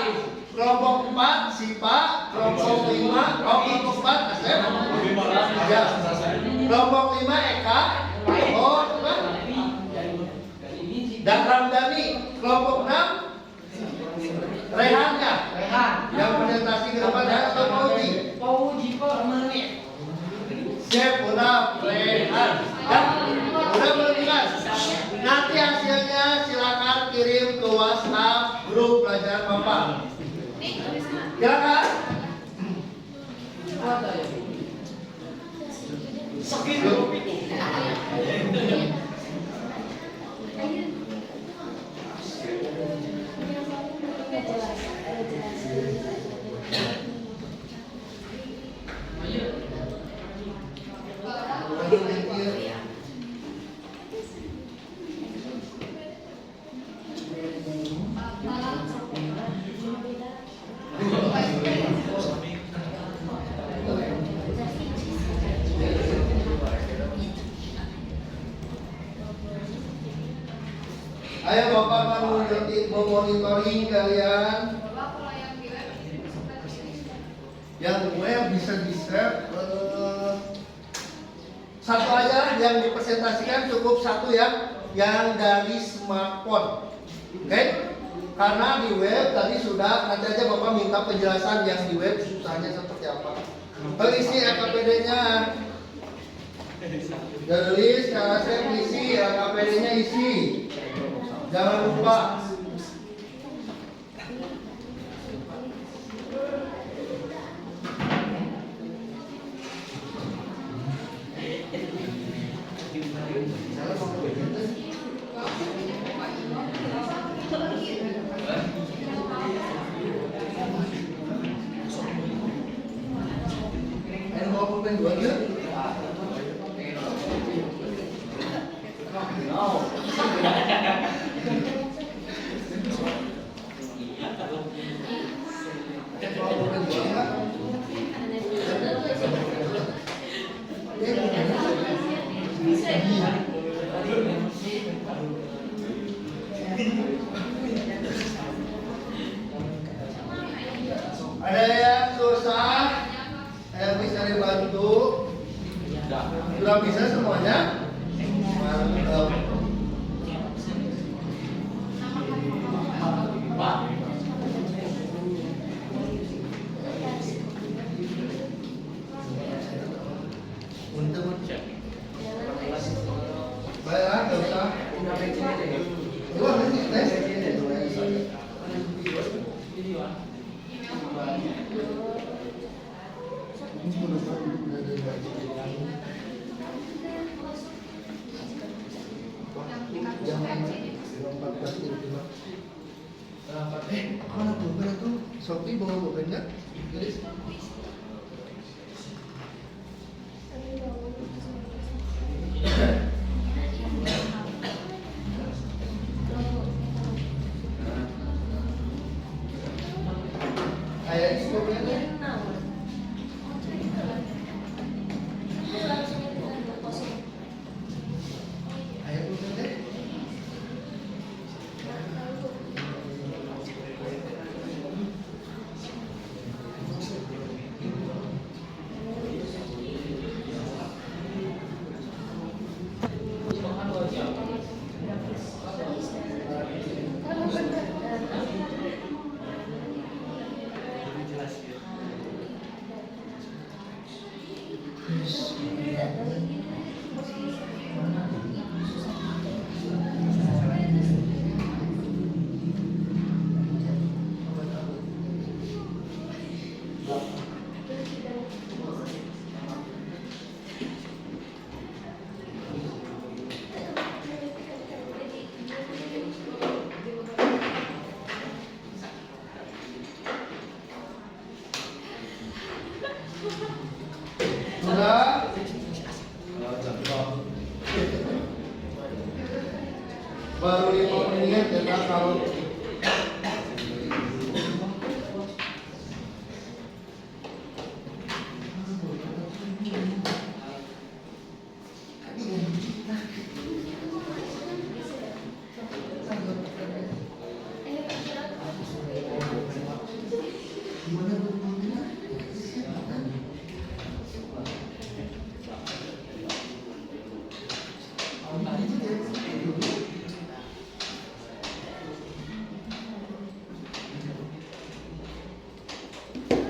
A: kelompok 4 Sipa, kelompok 5 kelompok 4 Asep, ya. Kelompok 5 Eka, dan Ramdhani. Kelompok 6 Rehan ya? Yang presentasi ke depan dan atau Pauji Siap, udah Rehan dan udah bertugas. Nanti hasilnya silakan kirim ke WhatsApp grup pelajaran Bapak. Silakan. Ayo Bapak akan memonitoring kalian. Yang web bisa di-share. Satu aja yang dipresentasikan, cukup satu ya, yang dari smartphone. Oke? Karena di web tadi sudah, nanti aja Bapak minta penjelasan yang di web susahnya seperti apa. Isi LKPD-nya. Garis, cara saya isi LKPD-nya isi. Jangan lupa. Ada yang susah, yang bisa dibantu. Sudah bisa semuanya? Mantap. Baiklah, nggak usah. Dua menit tes. Mana pulpen itu? Shopee bawa pulpennya? kopiannya. Ayo dulu deh. Sudah. Baru 5 menit kita kalau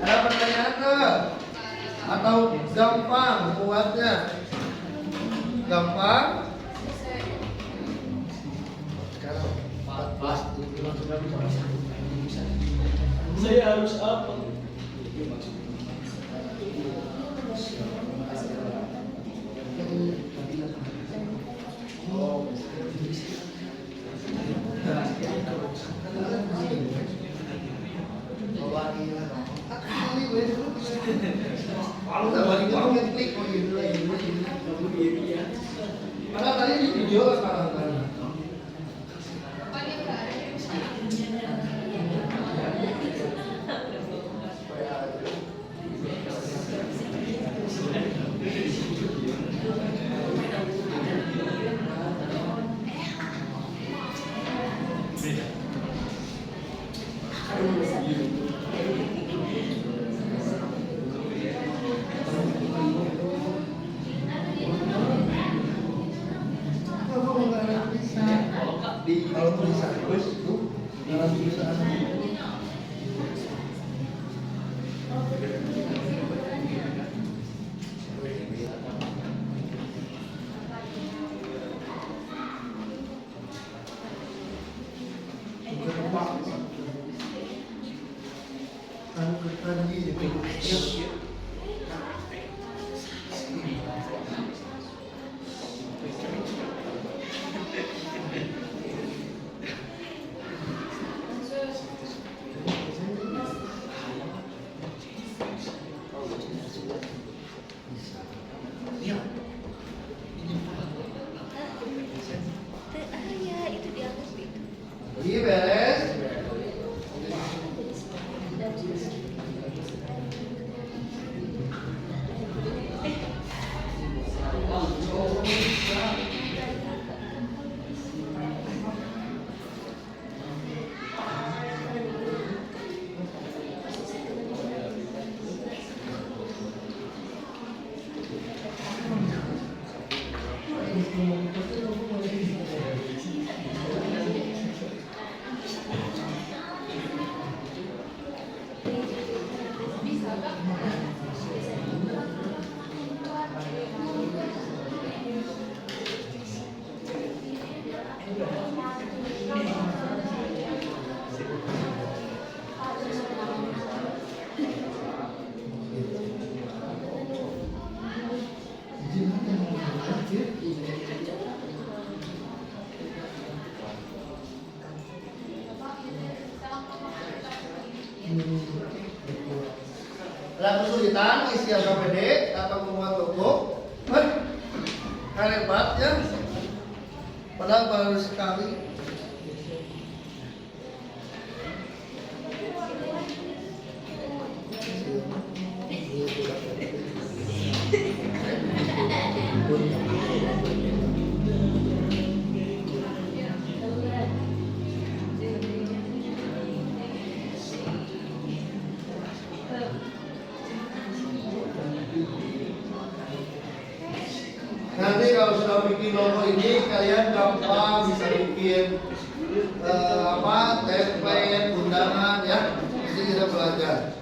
A: ada pertanyaan nggak? Atau gampang buatnya? Gampang? Sekarang 14
G: Saya harus apa?
A: Kalau nggak balik kamu ngeklik mau gini lagi. Padahal tadi di video sekarang kan.
C: Pokoknya nggak ada yang bisa.
A: Di kalau tulisan itu dalam tulisan Iya beres. Ada kesulitan isi APD atau membuat logo? Hebat ya. Padahal baru sekali. Nanti kalau sudah bikin logo ini kalian gampang bisa bikin template, undangan ya. Nanti kita belajar.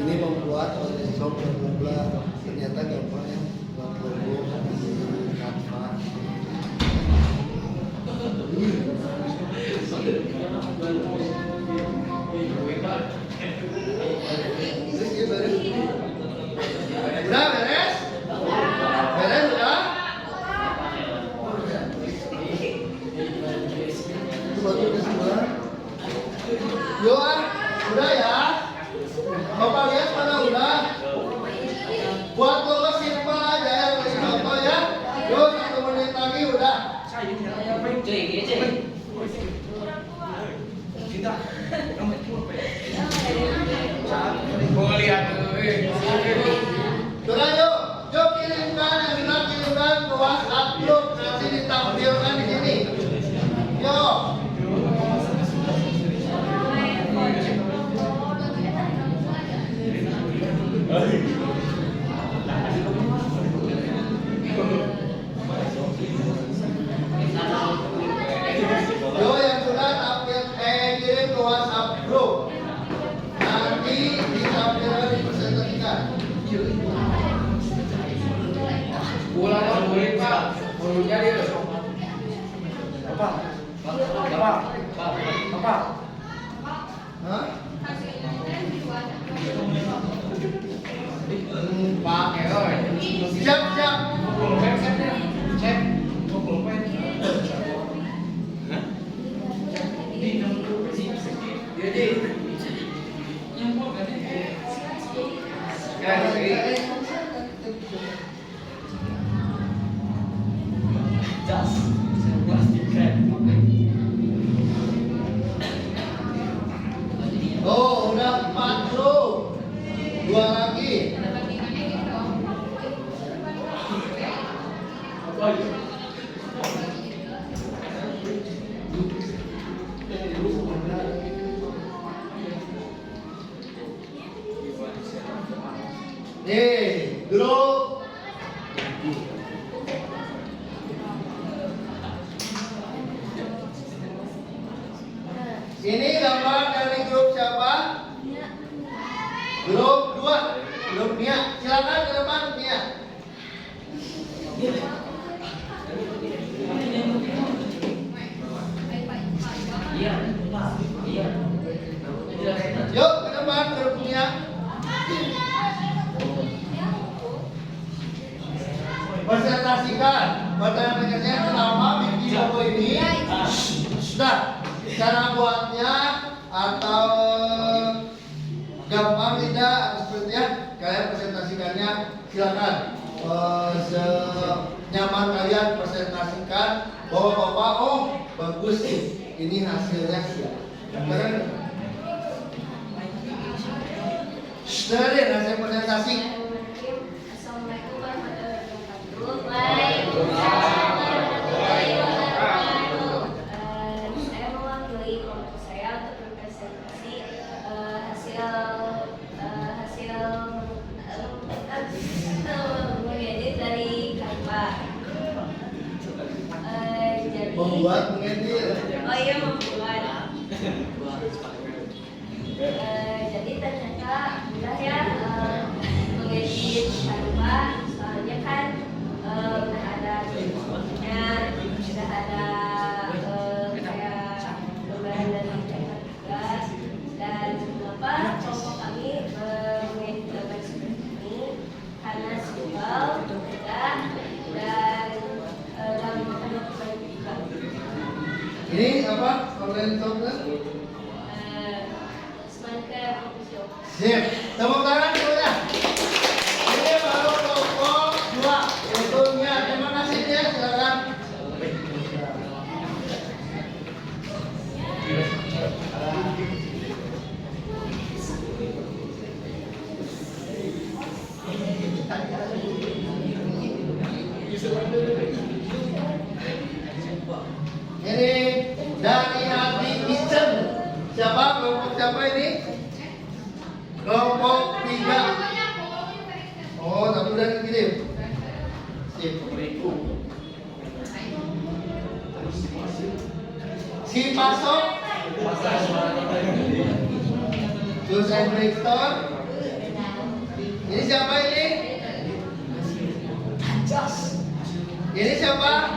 A: Ini membuat organisasi bergabung ternyata gampang ya buat logo di Canva. Udah beres? Beres udah? Itu batu udah semua. Yo udah ya. Bapak lihat mana udah? Buat logo simpel aja ya, kasih contoh ya. Yo 1 menit lagi udah.
B: Mau lihat tuh,
A: Sudah yuk kirimkan yang sudah kirimkan ke WhatsApp grup, nanti ditampilkan di sini. Yo. Yo yang sudah kirim ke WhatsApp grup, nanti ditampilkan dipresentasikan.
G: Ulang boleh Pak, bulunya dia. Apa? Apa?
A: Hah?
G: Pak,
A: Siap.
G: Cek. Jadi
A: Oh, udah 4 bro. 2 lagi. Nih, grup. Ini gambar dari grup siapa? Grup 2. Grup Nia. Silakan ke depan Nia. Yuk ke depan grup Nia. Presentasikan pertanyaannya selama bikin logo ini. Sudah, cara buatnya atau gampang tidak seperti ya, kalian presentasikannya silakan. Ini hasilnya siap. Keren. Dengerin hasil presentasi.
C: Assalamualaikum warahmatullahi wabarakatuh. Waalaikumsalam warahmatullahi wabarakatuh. Saya mewakili kelompok saya untuk berpresentasi hasil mengedit dari Canva. Jadi
A: Membuat mengedit.
C: oh iya membuat. Jadi ternyata mudah ya mengedit Canva, soalnya kan udah ada tutorialnya, udah ada kayak gambaran dari Canva tugas. Dan kenapa kelompok kami mengedit gambar seperti ini? Karena simpel, mudah, dan gampang untuk juga.
A: Ini apa? Online software? Sip. Tepuk tangan semuanya. Ini baru kelompok 2. Untungnya terima kasih ya. Silakan. Ini dari hati Kitchen. Siapa? Kelompok siapa ini? Kelompok 3. Oh, tapi udah dikirim. Sip. Si Pasok. Susan Brixton. Ini siapa ini? Ini siapa?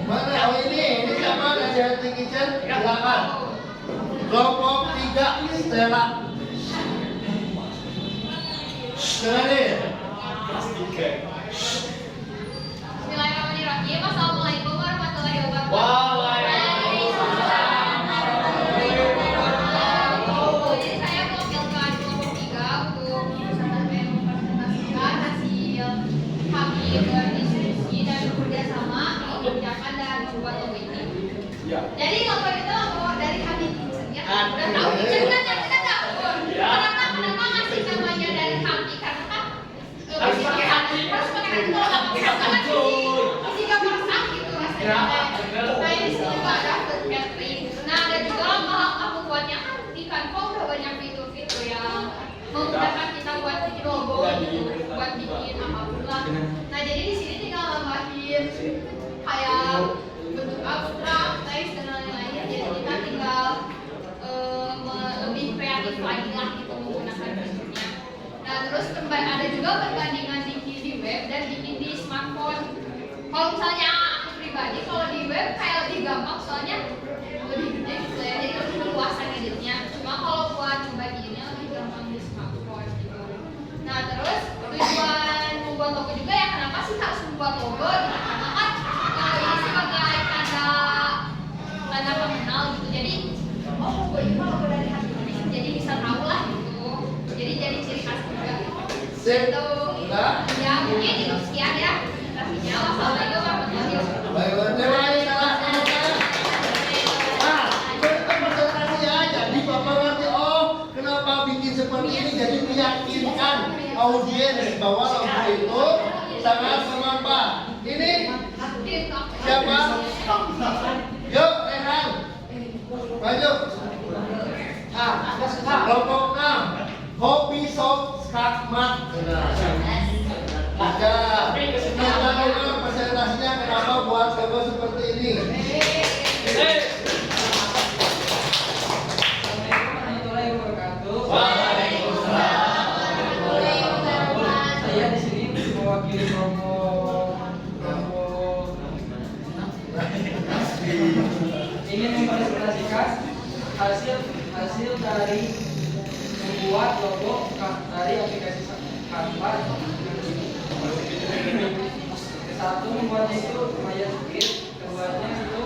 A: Mana? Oh ini siapa dari Hati Kitchen? Silakan. Kelompok 3 Stella. Dengerin.
C: Bismillahirrahmanirrahim. Assalamualaikum warahmatullahi wabarakatuh. Jadi saya mewakilkan kelompok 3 untuk mempresentasikan hasil kami berdiskusi dan bekerja sama mengerjakan dan membuat logo ini. Jadi logo itu logo dari Hati Kitchen ya. Udah tahu Kitchen kan ya, kita tahu. Kenapa ngasih namanya dari Hati? Karena kan harus pakai hati kalau nggak pakai hati isi gambar sak gitu rasanya. Nah ini sih juga ada food catering. Nah ada juga aku buatnya kan di Canva udah banyak fitur-fitur yang memudahkan kita buat bikin logo gitu, buat bikin apapun lah. Nah jadi di sini tinggal nambahin kayak bentuk abstrak, teks dan lain-lain. Jadi kita tinggal lebih kreatif lagi lah gitu menggunakan fiturnya. Nah terus ada juga perbandingan bikin di web dan bikin di smartphone. Kalau misalnya aku pribadi, kalau di web kayak lebih gampang soalnya lebih gede gitu ya, jadi lebih luasan editnya. Cuma kalau buat membagiinnya lebih gampang di smartphone gitu. Nah terus tujuan membuat logo juga ya, kenapa sih harus membuat logo? Karena kan ini sebagai tanda pengenal gitu. Jadi oh logo ini logo dari Hati Kitchen, jadi bisa tahu lah gitu. Jadi ciri khas juga.
A: Sip.
C: Itu ya mungkin itu sekian ya presentasinya. Wassalamualaikum warahmatullahi wabarakatuh.
A: Baik, terima kasih salah semuanya. Nah, itu presentasi aja. Di Bapak ngerti, oh kenapa bikin seperti ini, jadi meyakinkan audiens bahwa logo itu sangat bermanfaat. Ini siapa? Yuk, Rehan. Maju. Kelompok 6. Hobi Soft Skakmat. Ada. Kita dengar presentasinya kenapa buat logo seperti ini.
G: Saya di sini mewakili kelompok ingin mempresentasikan hasil dari membuat logo dari aplikasi Canva. Satu, membuatnya itu lumayan sulit, keduanya itu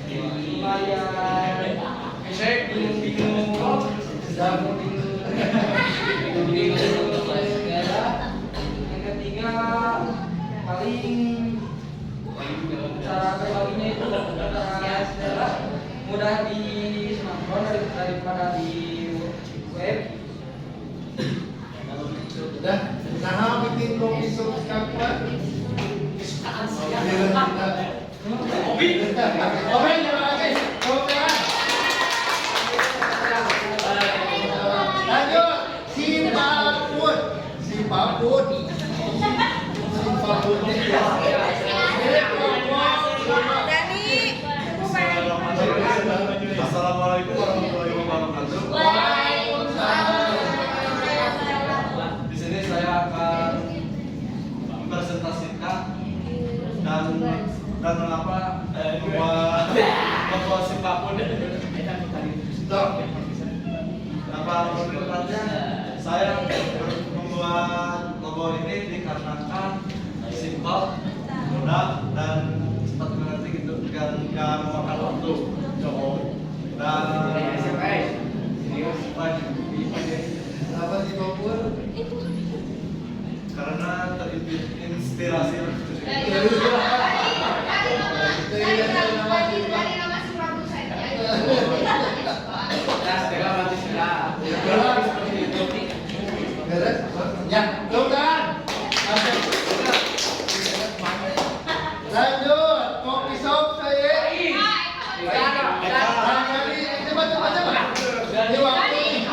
G: lumayan bingung-bingung dan bingung sehingga paling cara berbaginya itu antara mudah di smartphone daripada di web.
A: Udah, nah bikin kopi sup kapan? Kopi, terima kasih. Kopi. Lanjut, Simpapun.
B: Assalamualaikum warahmatullahi wabarakatuh. Di sini saya akan presentasikan dan mengapa membuat Simpapun. Apa menurutnya saya membuat logo ini dikarenakan simpel, mudah dan cepat mengerti gitu, nggak memakan waktu. Dan
A: Apa sih Bogor?
B: karena terinspirasi
C: Dari nama si produsen ya.
A: Beres? Ya, bukan. Lanjut, kopi shop saya. Coba. Ini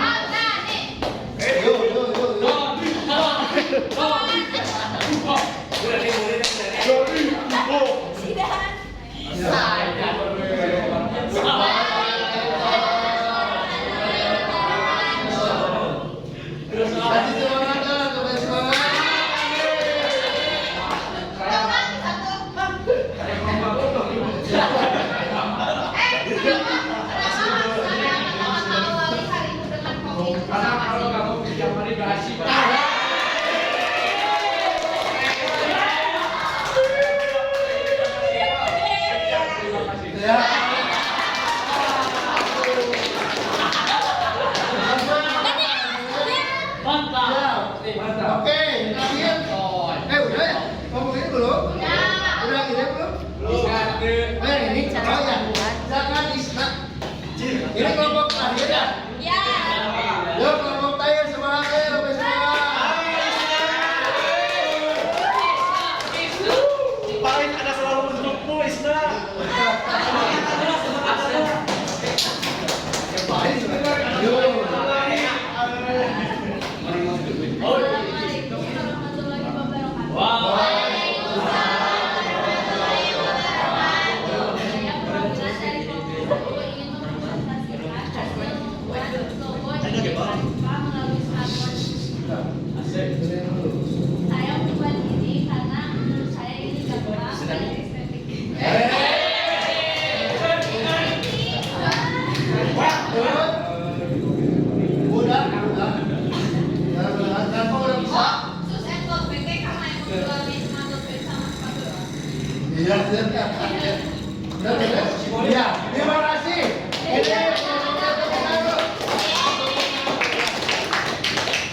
A: waktu. Kasih semangat lah, kasih semangat.
G: Kalau kamu bisa validasi,
A: Ya. Oke, kalian. Udah ya? Ngomongin belum? Udah gini belum? Ini caranya. Jangan isnak. Ini kelompok terakhir ya? Yuk kelompok terakhir semangat ya, lebih semangat.
B: paling ada selalu untukmu Isna.
C: Saya membuat ini karena menurut saya ini gampang dan estetik.
A: Udah. Kenapa udah bisa?
C: Sus Endot PT karena yang menjual di Smart.pet sama sepatu.
A: Iya, siap. Udah beres? Iya, terima kasih. Ini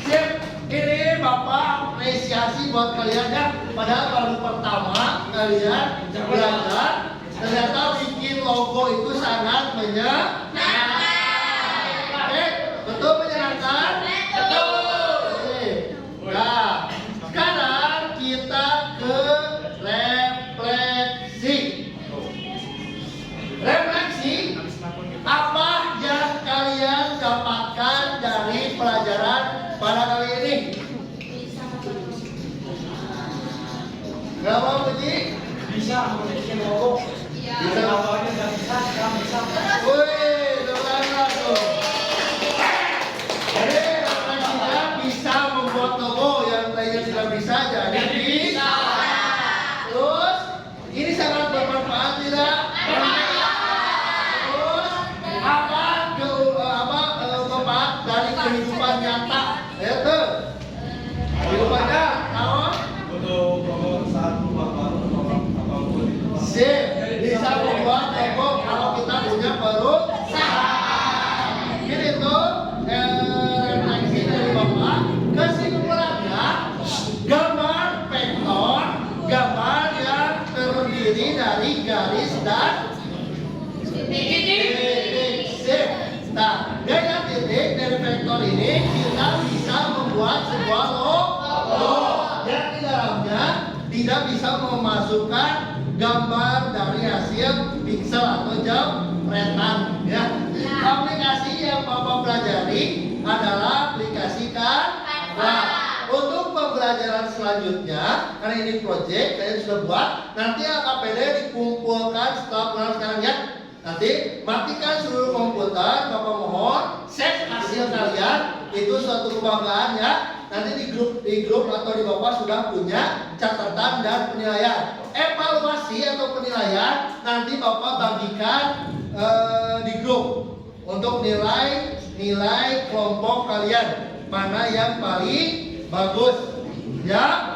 A: Sip, ini Bapak apresiasi buat kalian ya. Padahal baru pertama kalian belajar, ternyata bikin logo itu sangat menyenangkan. Oke, betul menyenangkan? Betul. Nah, sekarang kita ke refleksi. Refleksi, apa yang kalian dapatkan dari pelajaran pada kali ini? Gak mau Puji?
G: bisa memiliki logo.
C: Iya.
A: Bisa.
G: Logonya nggak bisa, sekarang bisa.
A: Wih, dengarlah tuh. Jadi refleksinya bisa membuat logo yang tadinya tidak bisa jadi bisa. Terus, ini sangat bermanfaat tidak? Terus, apa manfaat dari kehidupan nyata? Ya tuh. Kehidupannya, naon?
B: Untuk saat rumah baru apapun itu.
A: Sip, bisa membuat logo kalau kita punya perut sebuah logo yang di dalamnya tidak bisa memasukkan gambar dari hasil pixel atau jempretan ya. Aplikasi yang Bapak pelajari adalah aplikasi Canva. Untuk pembelajaran selanjutnya, karena ini project saya sudah buat, nanti AKPD dikumpulkan setelah pelajaran sekarang ya. Nanti matikan seluruh komputer, Bapak mohon save hasil kalian, itu suatu kebanggaan ya. Nanti di grup atau di Bapak sudah punya catatan dan penilaian. Evaluasi atau penilaian nanti Bapak bagikan di grup untuk nilai kelompok kalian mana yang paling bagus ya.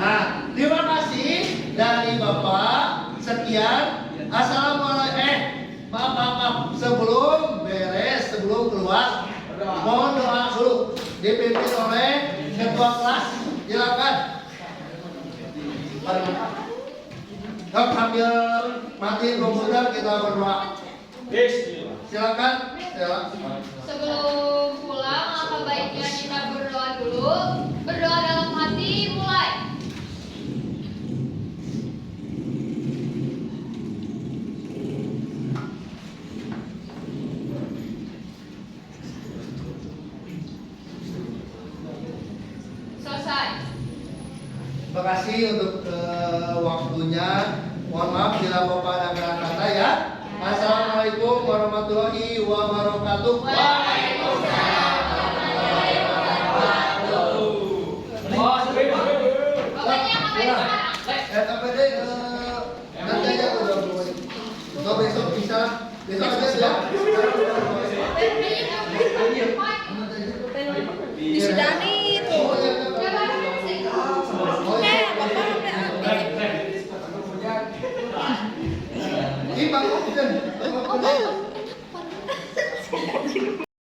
A: Nah, terima kasih dari Bapak. Sekian. Assalamualaikum. Maaf. Sebelum beres, sebelum keluar, mohon doa dulu dipimpin oleh ketua kelas. Silakan. Dok, sambil matiin komputer kita berdoa. Silakan.
C: Sebelum pulang, apa baiknya kita berdoa dulu? Berdoa dalam hati, mulai. Selesai.
A: Terima kasih untuk waktunya. Mohon maaf bila Bapak ada kata-kata ya. Assalamualaikum warahmatullahi wabarakatuh.
C: Waalaikumsalam warahmatullahi wabarakatuh. Bapaknya ngapain sekarang?
A: AKPD nanti aja udah mulai. So besok bisa, besok aja ya.
C: Disudani.